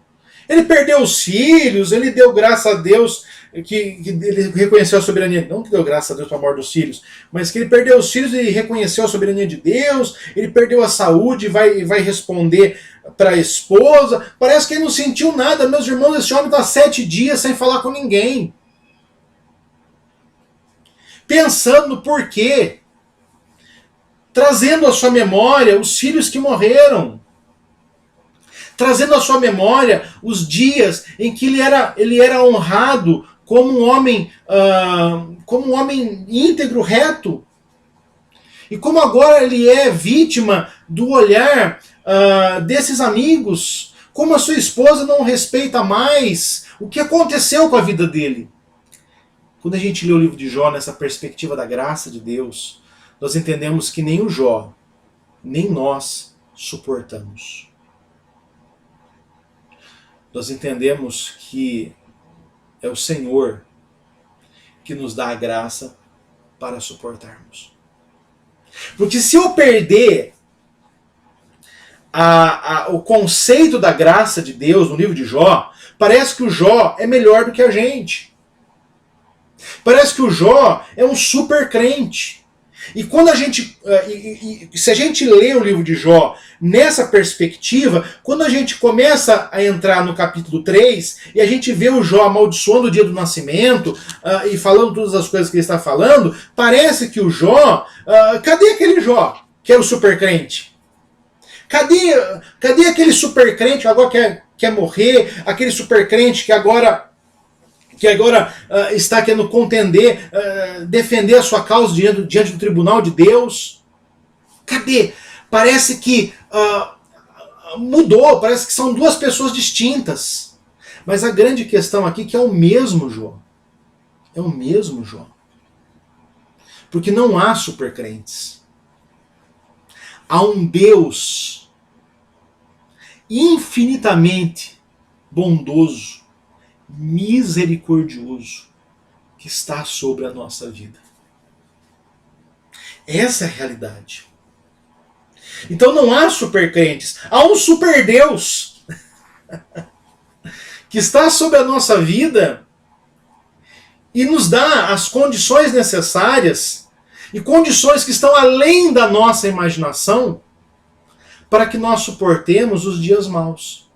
Ele perdeu os filhos, ele deu graças a Deus que ele reconheceu a soberania. Não que deu graças a Deus para a morte dos filhos, mas que ele perdeu os filhos e reconheceu a soberania de Deus. Ele perdeu a saúde e vai responder para a esposa. Parece que ele não sentiu nada. Meus irmãos, esse homem está 7 dias sem falar com ninguém. Pensando no porquê. Trazendo à sua memória os filhos que morreram. Trazendo à sua memória os dias em que ele era honrado como um homem íntegro, reto. E como agora ele é vítima do olhar desses amigos. Como a sua esposa não o respeita mais. O que aconteceu com a vida dele? Quando a gente lê o livro de Jó nessa perspectiva da graça de Deus, nós entendemos que nem o Jó, nem nós suportamos. Nós entendemos que é o Senhor que nos dá a graça para suportarmos. Porque se eu perder o conceito da graça de Deus no livro de Jó, parece que o Jó é melhor do que a gente. Parece que o Jó é um super crente. E quando se a gente lê o livro de Jó nessa perspectiva, quando a gente começa a entrar no capítulo 3 e a gente vê o Jó amaldiçoando o dia do nascimento e falando todas as coisas que ele está falando, parece que o Jó, cadê aquele Jó que era o super crente? Cadê aquele super crente que agora quer morrer, aquele super crente que agora está querendo contender, defender a sua causa diante do tribunal de Deus? Cadê? Parece que mudou, parece que são duas pessoas distintas. Mas a grande questão aqui é que é o mesmo Jó. É o mesmo Jó. Porque não há supercrentes. Há um Deus infinitamente bondoso, misericordioso, que está sobre a nossa vida. Essa é a realidade. Então não há supercrentes, há um super Deus que está sobre a nossa vida e nos dá as condições necessárias e condições que estão além da nossa imaginação para que nós suportemos os dias maus.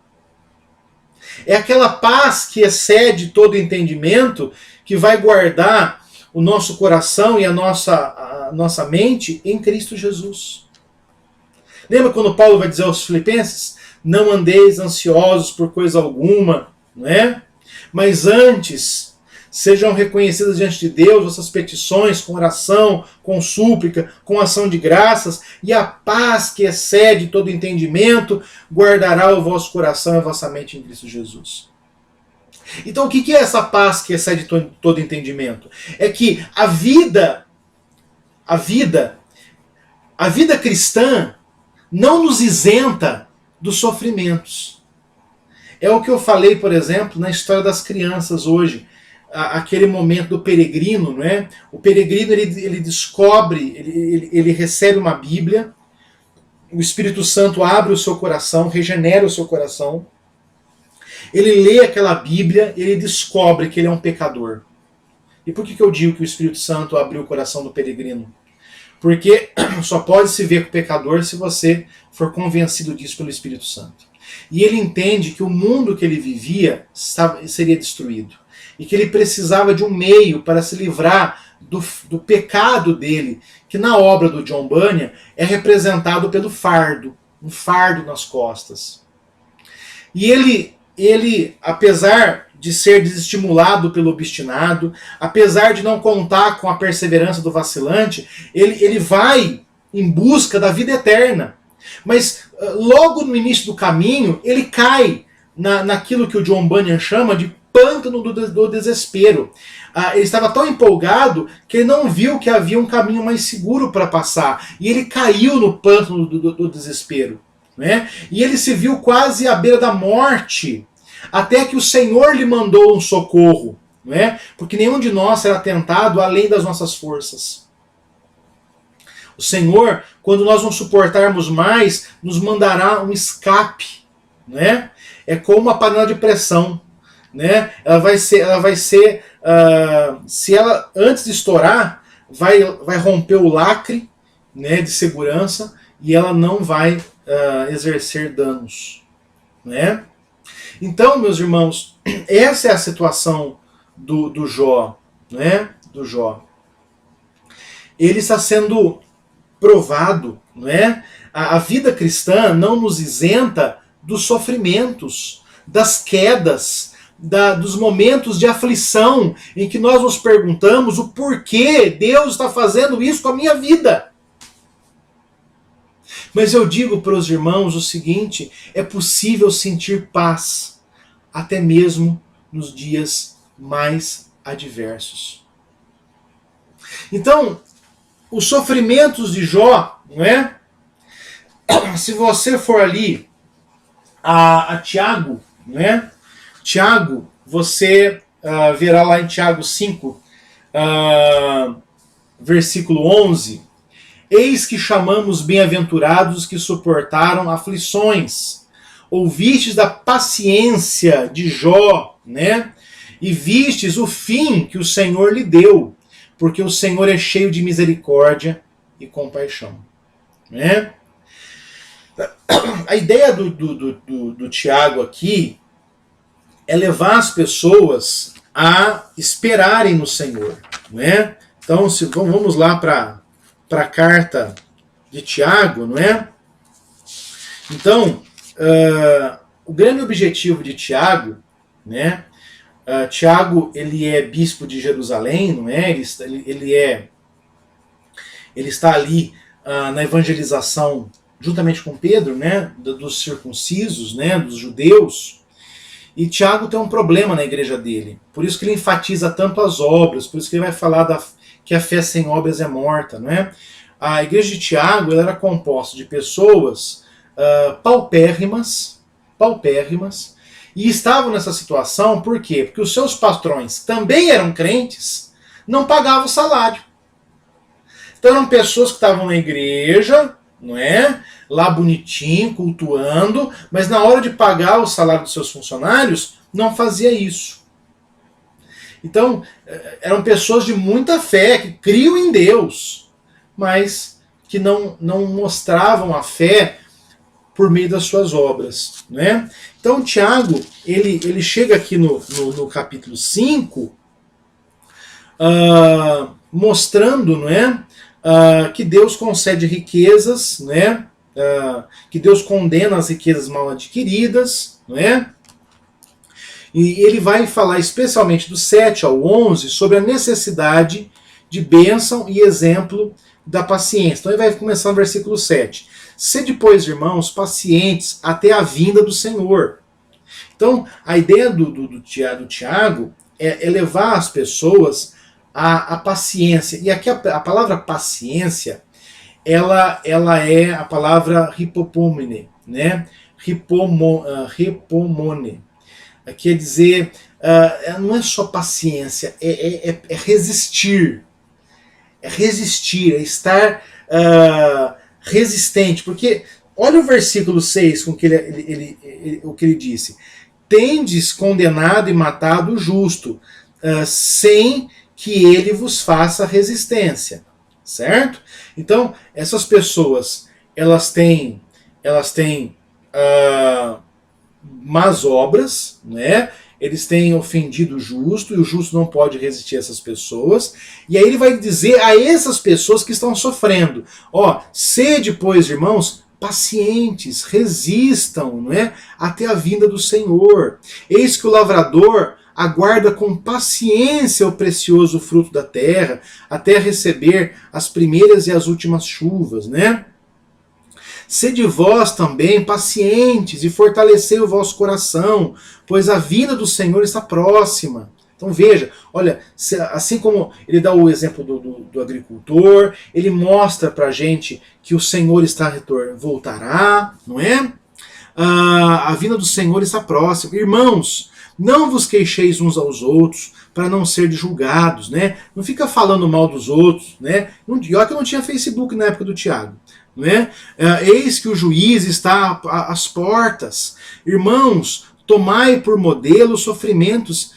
É aquela paz que excede todo entendimento, que vai guardar o nosso coração e a nossa mente em Cristo Jesus. Lembra quando Paulo vai dizer aos Filipenses? Não andeis ansiosos por coisa alguma, não é? Mas antes sejam reconhecidas diante de Deus vossas petições com oração, com súplica, com ação de graças, e a paz que excede todo entendimento guardará o vosso coração e a vossa mente em Cristo Jesus. Então o que é essa paz que excede todo entendimento? É que a vida cristã não nos isenta dos sofrimentos. É o que eu falei, por exemplo, na história das crianças hoje. Aquele momento do peregrino, não é? O peregrino ele descobre, ele recebe uma Bíblia, o Espírito Santo abre o seu coração, regenera o seu coração, ele lê aquela Bíblia, ele descobre que ele é um pecador. E por que eu digo que o Espírito Santo abriu o coração do peregrino? Porque só pode se ver com o pecador se você for convencido disso pelo Espírito Santo. E ele entende que o mundo que ele vivia seria destruído. E que ele precisava de um meio para se livrar do pecado dele, que na obra do John Bunyan é representado pelo fardo, um fardo nas costas. E ele, apesar de ser desestimulado pelo obstinado, apesar de não contar com a perseverança do vacilante, ele vai em busca da vida eterna. Mas logo no início do caminho, ele cai naquilo que o John Bunyan chama de pântano do desespero. Ele estava tão empolgado que ele não viu que havia um caminho mais seguro para passar. E ele caiu no pântano do desespero. Né? E ele se viu quase à beira da morte, até que o Senhor lhe mandou um socorro. Né? Porque nenhum de nós será tentado além das nossas forças. O Senhor, quando nós não suportarmos mais, nos mandará um escape. Né? É como uma panela de pressão. Né? Ela vai ser se ela antes de estourar, vai romper o lacre, né, de segurança, e ela não vai exercer danos. Né? Então, meus irmãos, essa é a situação do Jó. Né? Do Jó. Ele está sendo provado. Né? A vida cristã não nos isenta dos sofrimentos, das quedas, dos momentos de aflição em que nós nos perguntamos o porquê Deus está fazendo isso com a minha vida. Mas eu digo para os irmãos o seguinte: é possível sentir paz até mesmo nos dias mais adversos. Então, os sofrimentos de Jó, não é? Se você for ali a Tiago, não é? Tiago, você verá lá em Tiago 5, versículo 11: eis que chamamos bem-aventurados que suportaram aflições. Ouvistes da paciência de Jó, né? E vistes o fim que o Senhor lhe deu, porque o Senhor é cheio de misericórdia e compaixão. Né? A ideia do Tiago aqui é levar as pessoas a esperarem no Senhor. Né? Então, vamos lá para a carta de Tiago, não é? Então, o grande objetivo de Tiago, né? Tiago, ele é bispo de Jerusalém, não é? Ele está ali na evangelização juntamente com Pedro, né? Dos circuncisos, né? Dos judeus. E Tiago tem um problema na igreja dele. Por isso que ele enfatiza tanto as obras, por isso que ele vai falar que a fé sem obras é morta, não é? A igreja de Tiago ela era composta de pessoas paupérrimas, e estavam nessa situação por quê? Porque os seus patrões também eram crentes, não pagavam o salário. Então eram pessoas que estavam na igreja, não é? Lá bonitinho, cultuando, mas na hora de pagar o salário dos seus funcionários, não fazia isso. Então, eram pessoas de muita fé, que criam em Deus, mas que não mostravam a fé por meio das suas obras. Né? Então, Tiago, ele chega aqui no capítulo 5, mostrando, não é? Que Deus concede riquezas, né? Que Deus condena as riquezas mal adquiridas, não é? E ele vai falar especialmente do 7 ao 11 sobre a necessidade de bênção e exemplo da paciência. Então ele vai começar no versículo 7. Sede, pois, irmãos, pacientes até a vinda do Senhor. Então a ideia do Tiago é levar as pessoas à paciência. E aqui a palavra paciência, ela é a palavra hipopomene, né? Hipomone. Quer dizer, não é só paciência, é resistir. É resistir, é estar resistente. Porque olha o versículo 6 com o que ele disse. Tendes condenado e matado o justo, sem que ele vos faça resistência. Certo? Então, essas pessoas, elas têm más obras, né? Eles têm ofendido o justo, e o justo não pode resistir a essas pessoas. E aí ele vai dizer a essas pessoas que estão sofrendo, sede, pois, irmãos, pacientes, resistam, não é? Até a vinda do Senhor. Eis que o lavrador aguarda com paciência o precioso fruto da terra, até receber as primeiras e as últimas chuvas, né? Sede vós também pacientes e fortalecei o vosso coração, pois a vinda do Senhor está próxima. Então veja, olha, assim como ele dá o exemplo do agricultor, ele mostra para a gente que o Senhor está voltará, não é? A vinda do Senhor está próxima. Irmãos, não vos queixeis uns aos outros para não ser julgados, né? Não fica falando mal dos outros, né? E olha que não tinha Facebook na época do Tiago. Não é? Eis que o juiz está às portas. Irmãos, tomai por modelo os sofrimentos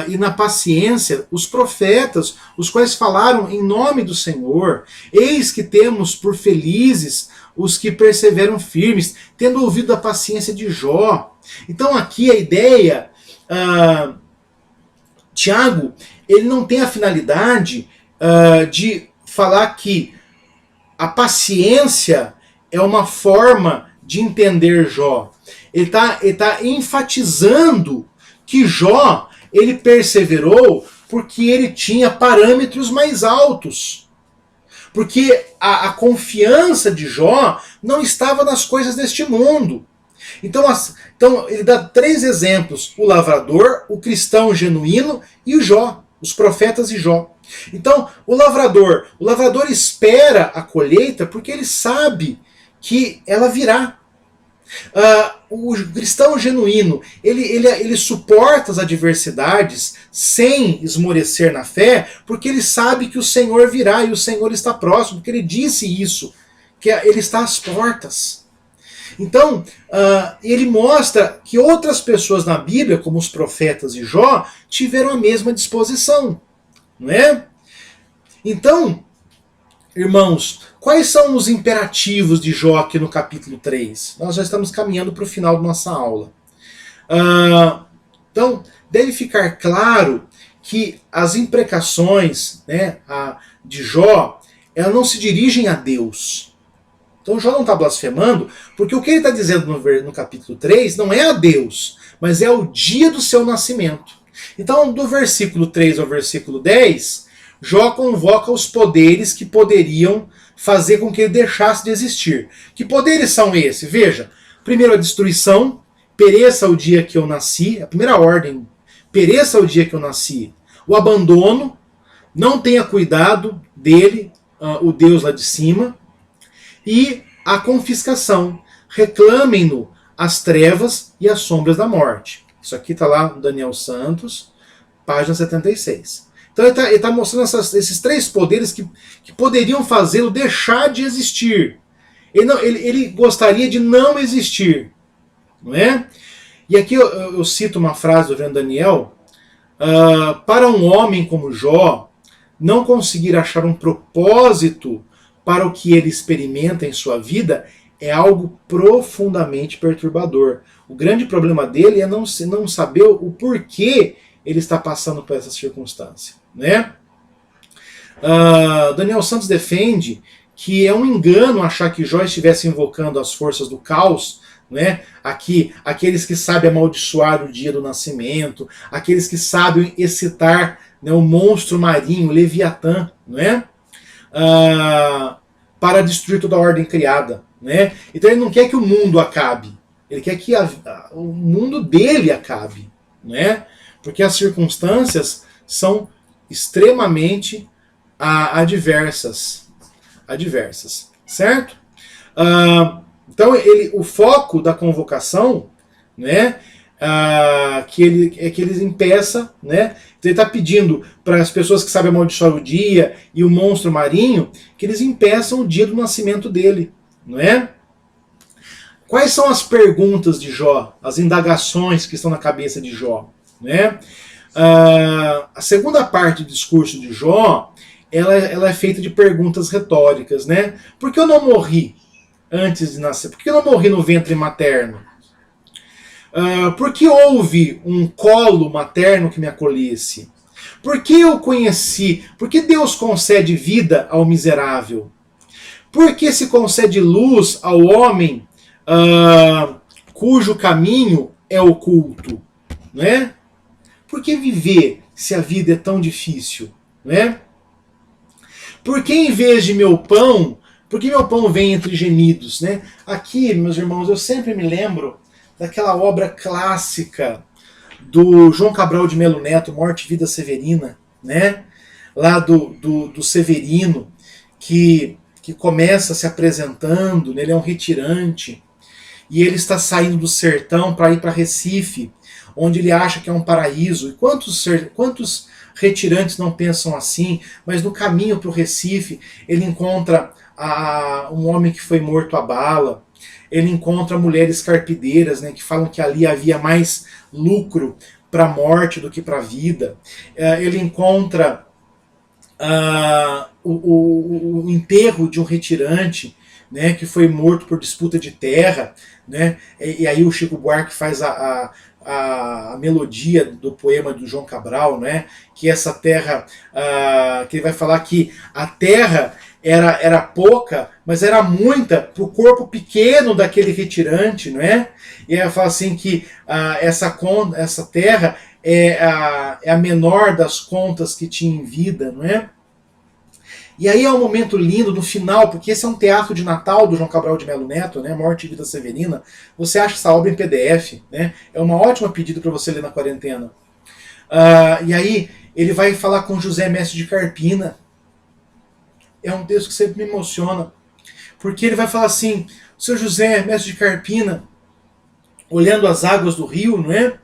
e na paciência os profetas, os quais falaram em nome do Senhor. Eis que temos por felizes os que perseveram firmes, tendo ouvido a paciência de Jó. Então aqui a ideia, Tiago, ele não tem a finalidade de falar que a paciência é uma forma de entender Jó. Ele tá enfatizando que Jó, ele perseverou porque ele tinha parâmetros mais altos. Porque a confiança de Jó não estava nas coisas deste mundo. Então ele dá 3 exemplos: o lavrador, o cristão genuíno e o Jó, os profetas e Jó. Então, o lavrador espera a colheita porque ele sabe que ela virá. O cristão genuíno, ele suporta as adversidades sem esmorecer na fé, porque ele sabe que o Senhor virá e o Senhor está próximo, porque ele disse isso, que ele está às portas. Então, ele mostra que outras pessoas na Bíblia, como os profetas e Jó, tiveram a mesma disposição. Não é? Então, irmãos, quais são os imperativos de Jó aqui no capítulo 3? Nós já estamos caminhando para o final da nossa aula. Então, deve ficar claro que as imprecações, né, de Jó, elas não se dirigem a Deus. Então Jó não está blasfemando, porque o que ele está dizendo no capítulo 3 não é a Deus, mas é o dia do seu nascimento. Então, do versículo 3 ao versículo 10, Jó convoca os poderes que poderiam fazer com que ele deixasse de existir. Que poderes são esses? Veja, primeiro a destruição, pereça o dia que eu nasci, a primeira ordem, pereça o dia que eu nasci. O abandono, não tenha cuidado dele, o Deus lá de cima. E a confiscação, reclamem-no as trevas e as sombras da morte. Isso aqui está lá no Daniel Santos, página 76. Então ele está mostrando esses 3 poderes que poderiam fazê-lo deixar de existir. Ele gostaria de não existir. Não é? E aqui eu cito uma frase do reverendo Daniel. Para um homem como Jó, não conseguir achar um propósito para o que ele experimenta em sua vida é algo profundamente perturbador. O grande problema dele é não saber o porquê ele está passando por essa circunstância. Né? Daniel Santos defende que é um engano achar que Jó estivesse invocando as forças do caos, né? Aqueles que sabem amaldiçoar o dia do nascimento, aqueles que sabem excitar, né, o monstro marinho, o Leviatã, né? Para destruir toda a ordem criada. Né? Então ele não quer que o mundo acabe, ele quer que o mundo dele acabe. Né? Porque as circunstâncias são extremamente adversas. Certo? Então o foco da convocação, né, que eles impeçam, né? Então ele está pedindo para as pessoas que sabem amaldiçoar o dia e o monstro marinho, que eles impeçam o dia do nascimento dele. Não é? Quais são as perguntas de Jó, as indagações que estão na cabeça de Jó? Né? A segunda parte do discurso de Jó, ela é feita de perguntas retóricas. Né? Por que eu não morri antes de nascer? Por que eu não morri no ventre materno? Por que houve um colo materno que me acolhesse? Por que eu conheci? Por que Deus concede vida ao miserável? Por que se concede luz ao homem cujo caminho é oculto? Né? Por que viver se a vida é tão difícil? Né? Por que em vez de meu pão Porque meu pão vem entre gemidos, né? Aqui, meus irmãos, eu sempre me lembro daquela obra clássica do João Cabral de Melo Neto, Morte e Vida Severina, né? Lá do Severino, que começa se apresentando, né? Ele é um retirante, e ele está saindo do sertão para ir para Recife, onde ele acha que é um paraíso. E quantos retirantes não pensam assim? Mas no caminho para o Recife, ele encontra um homem que foi morto a bala, ele encontra mulheres carpideiras, né, que falam que ali havia mais lucro para a morte do que para a vida. Ele encontra o enterro de um retirante, né, que foi morto por disputa de terra, né, e aí o Chico Buarque faz a melodia do poema do João Cabral, né, que essa terra, que ele vai falar que a terra era pouca, mas era muita para o corpo pequeno daquele retirante, não é? E ela fala assim que essa terra é a menor das contas que tinha em vida, não é? E aí é um momento lindo no final, porque esse é um teatro de Natal do João Cabral de Melo Neto, né, Morte e Vida Severina. Você acha essa obra em PDF, né? É uma ótima pedida para você ler na quarentena. E aí ele vai falar com José Mestre de Carpina. É um texto que sempre me emociona, porque ele vai falar assim: seu José Mestre de Carpina, olhando as águas do rio, não é?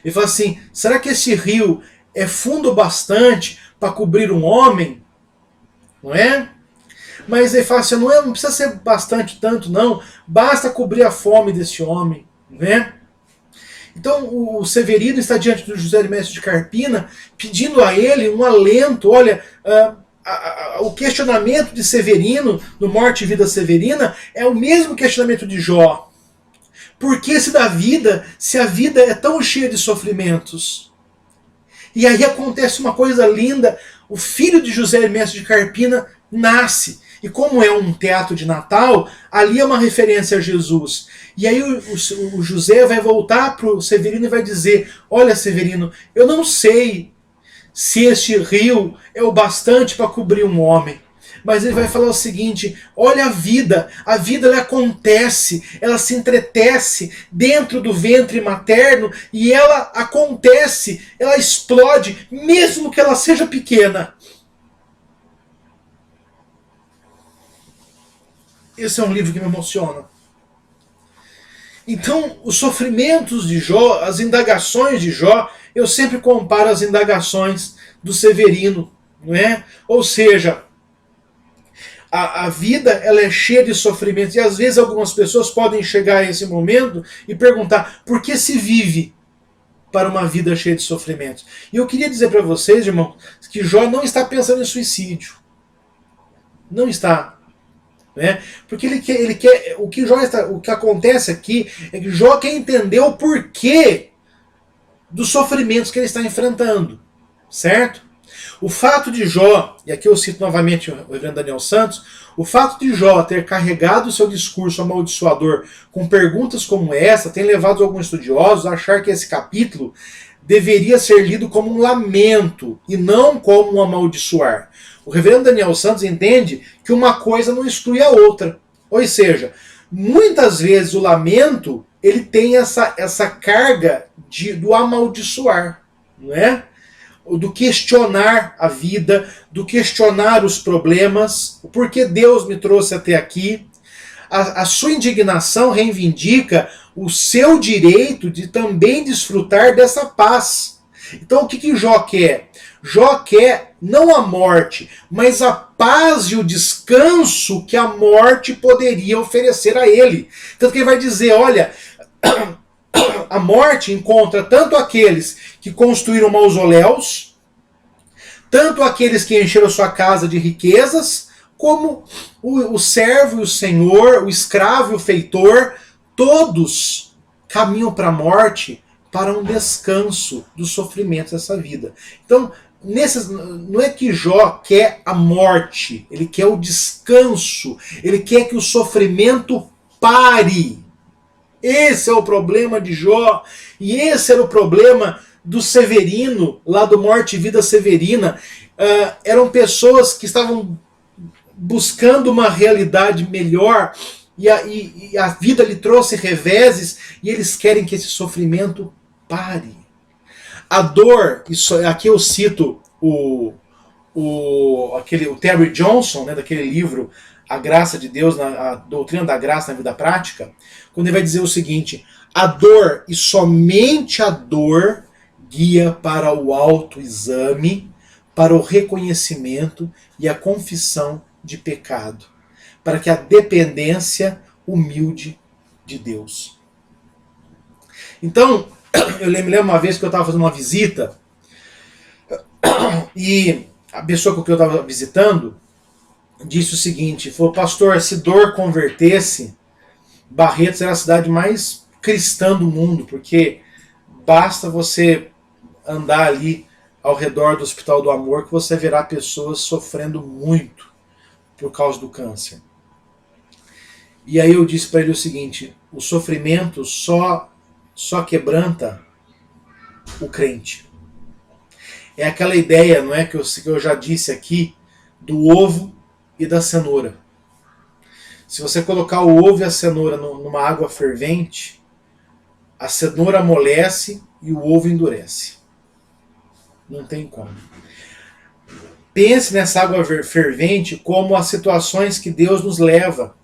Ele fala assim: será que esse rio é fundo bastante para cobrir um homem? Não é? Mas ele fala assim: não precisa ser bastante tanto, não. Basta cobrir a fome desse homem, né? Então o Severino está diante do José Mestre de Carpina, pedindo a ele um alento. Olha, o questionamento de Severino, no Morte e Vida Severina, é o mesmo questionamento de Jó. Por que se a vida é tão cheia de sofrimentos? E aí acontece uma coisa linda: o filho de José Mestre de Carpina nasce. E como é um teatro de Natal, ali é uma referência a Jesus. E aí o José vai voltar para o Severino e vai dizer: olha, Severino, eu não sei se este rio é o bastante para cobrir um homem. Mas ele vai falar o seguinte: olha a vida ela acontece, ela se entretece dentro do ventre materno e ela acontece, ela explode, mesmo que ela seja pequena. Esse é um livro que me emociona. Então, os sofrimentos de Jó, as indagações de Jó, eu sempre comparo as indagações do Severino, não é? Ou seja, a vida ela é cheia de sofrimentos, e às vezes algumas pessoas podem chegar a esse momento e perguntar: por que se vive para uma vida cheia de sofrimentos? E eu queria dizer para vocês, irmão, que Jó não está pensando em suicídio. Não está. Né? Porque ele quer o que acontece aqui é que Jó quer entender o porquê dos sofrimentos que ele está enfrentando, certo? O fato de Jó, e aqui eu cito novamente o reverendo Daniel Santos, o fato de Jó ter carregado o seu discurso amaldiçoador com perguntas como essa tem levado alguns estudiosos a achar que esse capítulo deveria ser lido como um lamento e não como um amaldiçoar. O reverendo Daniel Santos entende que uma coisa não exclui a outra. Ou seja, muitas vezes o lamento ele tem essa carga do amaldiçoar, não é? Do questionar a vida, do questionar os problemas, o porquê Deus me trouxe até aqui. A sua indignação reivindica o seu direito de também desfrutar dessa paz. Então o que Jó quer? Jó quer não a morte, mas a paz e o descanso que a morte poderia oferecer a ele. Tanto que ele vai dizer: olha, a morte encontra tanto aqueles que construíram mausoléus, tanto aqueles que encheram sua casa de riquezas, como o servo e o senhor, o escravo e o feitor, todos caminham para a morte, para um descanso dos sofrimentos dessa vida. Então, não é que Jó quer a morte, ele quer o descanso, ele quer que o sofrimento pare. Esse é o problema de Jó, e esse era o problema do Severino, lá do Morte e Vida Severina. Eram pessoas que estavam buscando uma realidade melhor, e a vida lhe trouxe reveses, e eles querem que esse sofrimento pare. A dor, aqui eu cito o Terry Johnson, né, daquele livro A Graça de Deus, a Doutrina da Graça na Vida Prática, quando ele vai dizer o seguinte: a dor e somente a dor guia para o autoexame, para o reconhecimento e a confissão de pecado, para que a dependência humilde de Deus. Então, eu lembro uma vez que eu estava fazendo uma visita e a pessoa com quem eu estava visitando disse o seguinte, falou: pastor, se dor convertesse, Barretos era a cidade mais cristã do mundo, porque basta você andar ali ao redor do Hospital do Amor que você verá pessoas sofrendo muito por causa do câncer. E aí eu disse para ele o seguinte: o sofrimento só quebranta o crente. É aquela ideia, não é, que eu já disse aqui, do ovo e da cenoura. Se você colocar o ovo e a cenoura numa água fervente, a cenoura amolece e o ovo endurece. Não tem como. Pense nessa água fervente como as situações que Deus nos leva.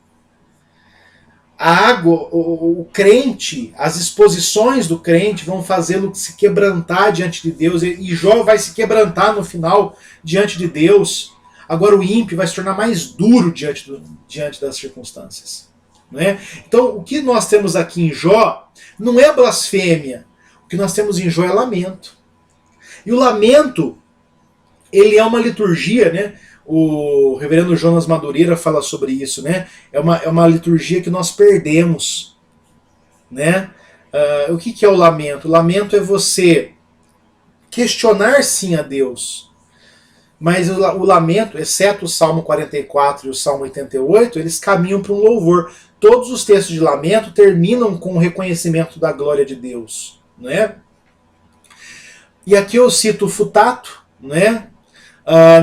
A água, o crente, as exposições do crente vão fazê-lo se quebrantar diante de Deus, e Jó vai se quebrantar no final diante de Deus. Agora o ímpio vai se tornar mais duro diante das circunstâncias. Não é? Então o que nós temos aqui em Jó não é blasfêmia. O que nós temos em Jó é lamento. E o lamento, ele é uma liturgia, né? O reverendo Jonas Madureira fala sobre isso, né? É uma liturgia que nós perdemos, né? O que é o lamento? O lamento é você questionar sim a Deus, mas o lamento, exceto o Salmo 44 e o Salmo 88, eles caminham para um louvor. Todos os textos de lamento terminam com o reconhecimento da glória de Deus, né? E aqui eu cito o Futato, né?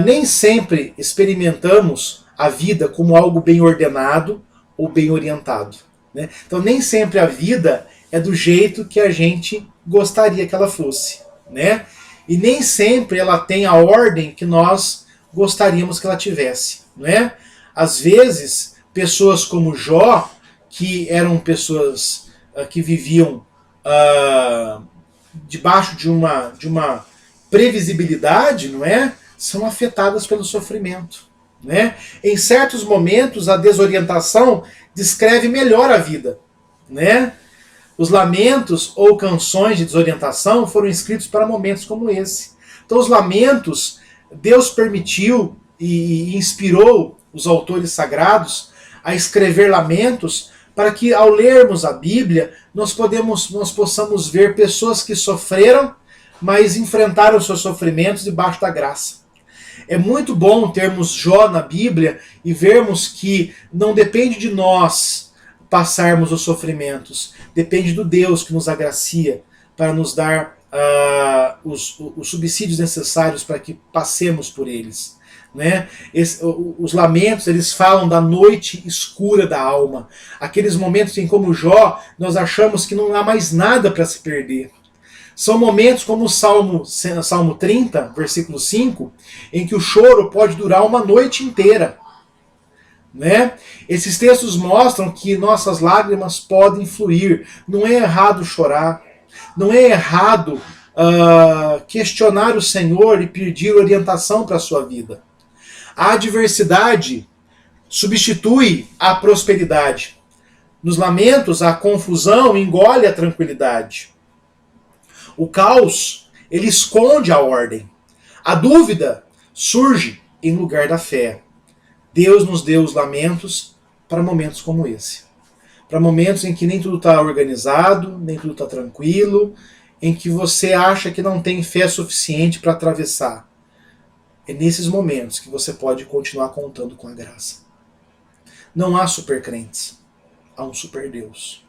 Nem sempre experimentamos a vida como algo bem ordenado ou bem orientado, né? Então nem sempre a vida é do jeito que a gente gostaria que ela fosse, né? E nem sempre ela tem a ordem que nós gostaríamos que ela tivesse, né? Às vezes, pessoas como Jó, que eram pessoas que viviam debaixo de uma previsibilidade, não é? São afetadas pelo sofrimento, né? Em certos momentos, a desorientação descreve melhor a vida, né? Os lamentos ou canções de desorientação foram escritos para momentos como esse. Então os lamentos, Deus permitiu e inspirou os autores sagrados a escrever lamentos para que, ao lermos a Bíblia, nós possamos ver pessoas que sofreram, mas enfrentaram seus sofrimentos debaixo da graça. É muito bom termos Jó na Bíblia e vermos que não depende de nós passarmos os sofrimentos, depende do Deus que nos agracia para nos dar os subsídios necessários para que passemos por eles, né? Os lamentos, eles falam da noite escura da alma, aqueles momentos em como Jó nós achamos que não há mais nada para se perder. São momentos como o Salmo 30, versículo 5, em que o choro pode durar uma noite inteira, né? Esses textos mostram que nossas lágrimas podem fluir. Não é errado chorar, não é errado questionar o Senhor e pedir orientação para a sua vida. A adversidade substitui a prosperidade. Nos lamentos, a confusão engole a tranquilidade. O caos, ele esconde a ordem. A dúvida surge em lugar da fé. Deus nos deu os lamentos para momentos como esse. Para momentos em que nem tudo está organizado, nem tudo está tranquilo, em que você acha que não tem fé suficiente para atravessar. É nesses momentos que você pode continuar contando com a graça. Não há supercrentes, há um super Deus.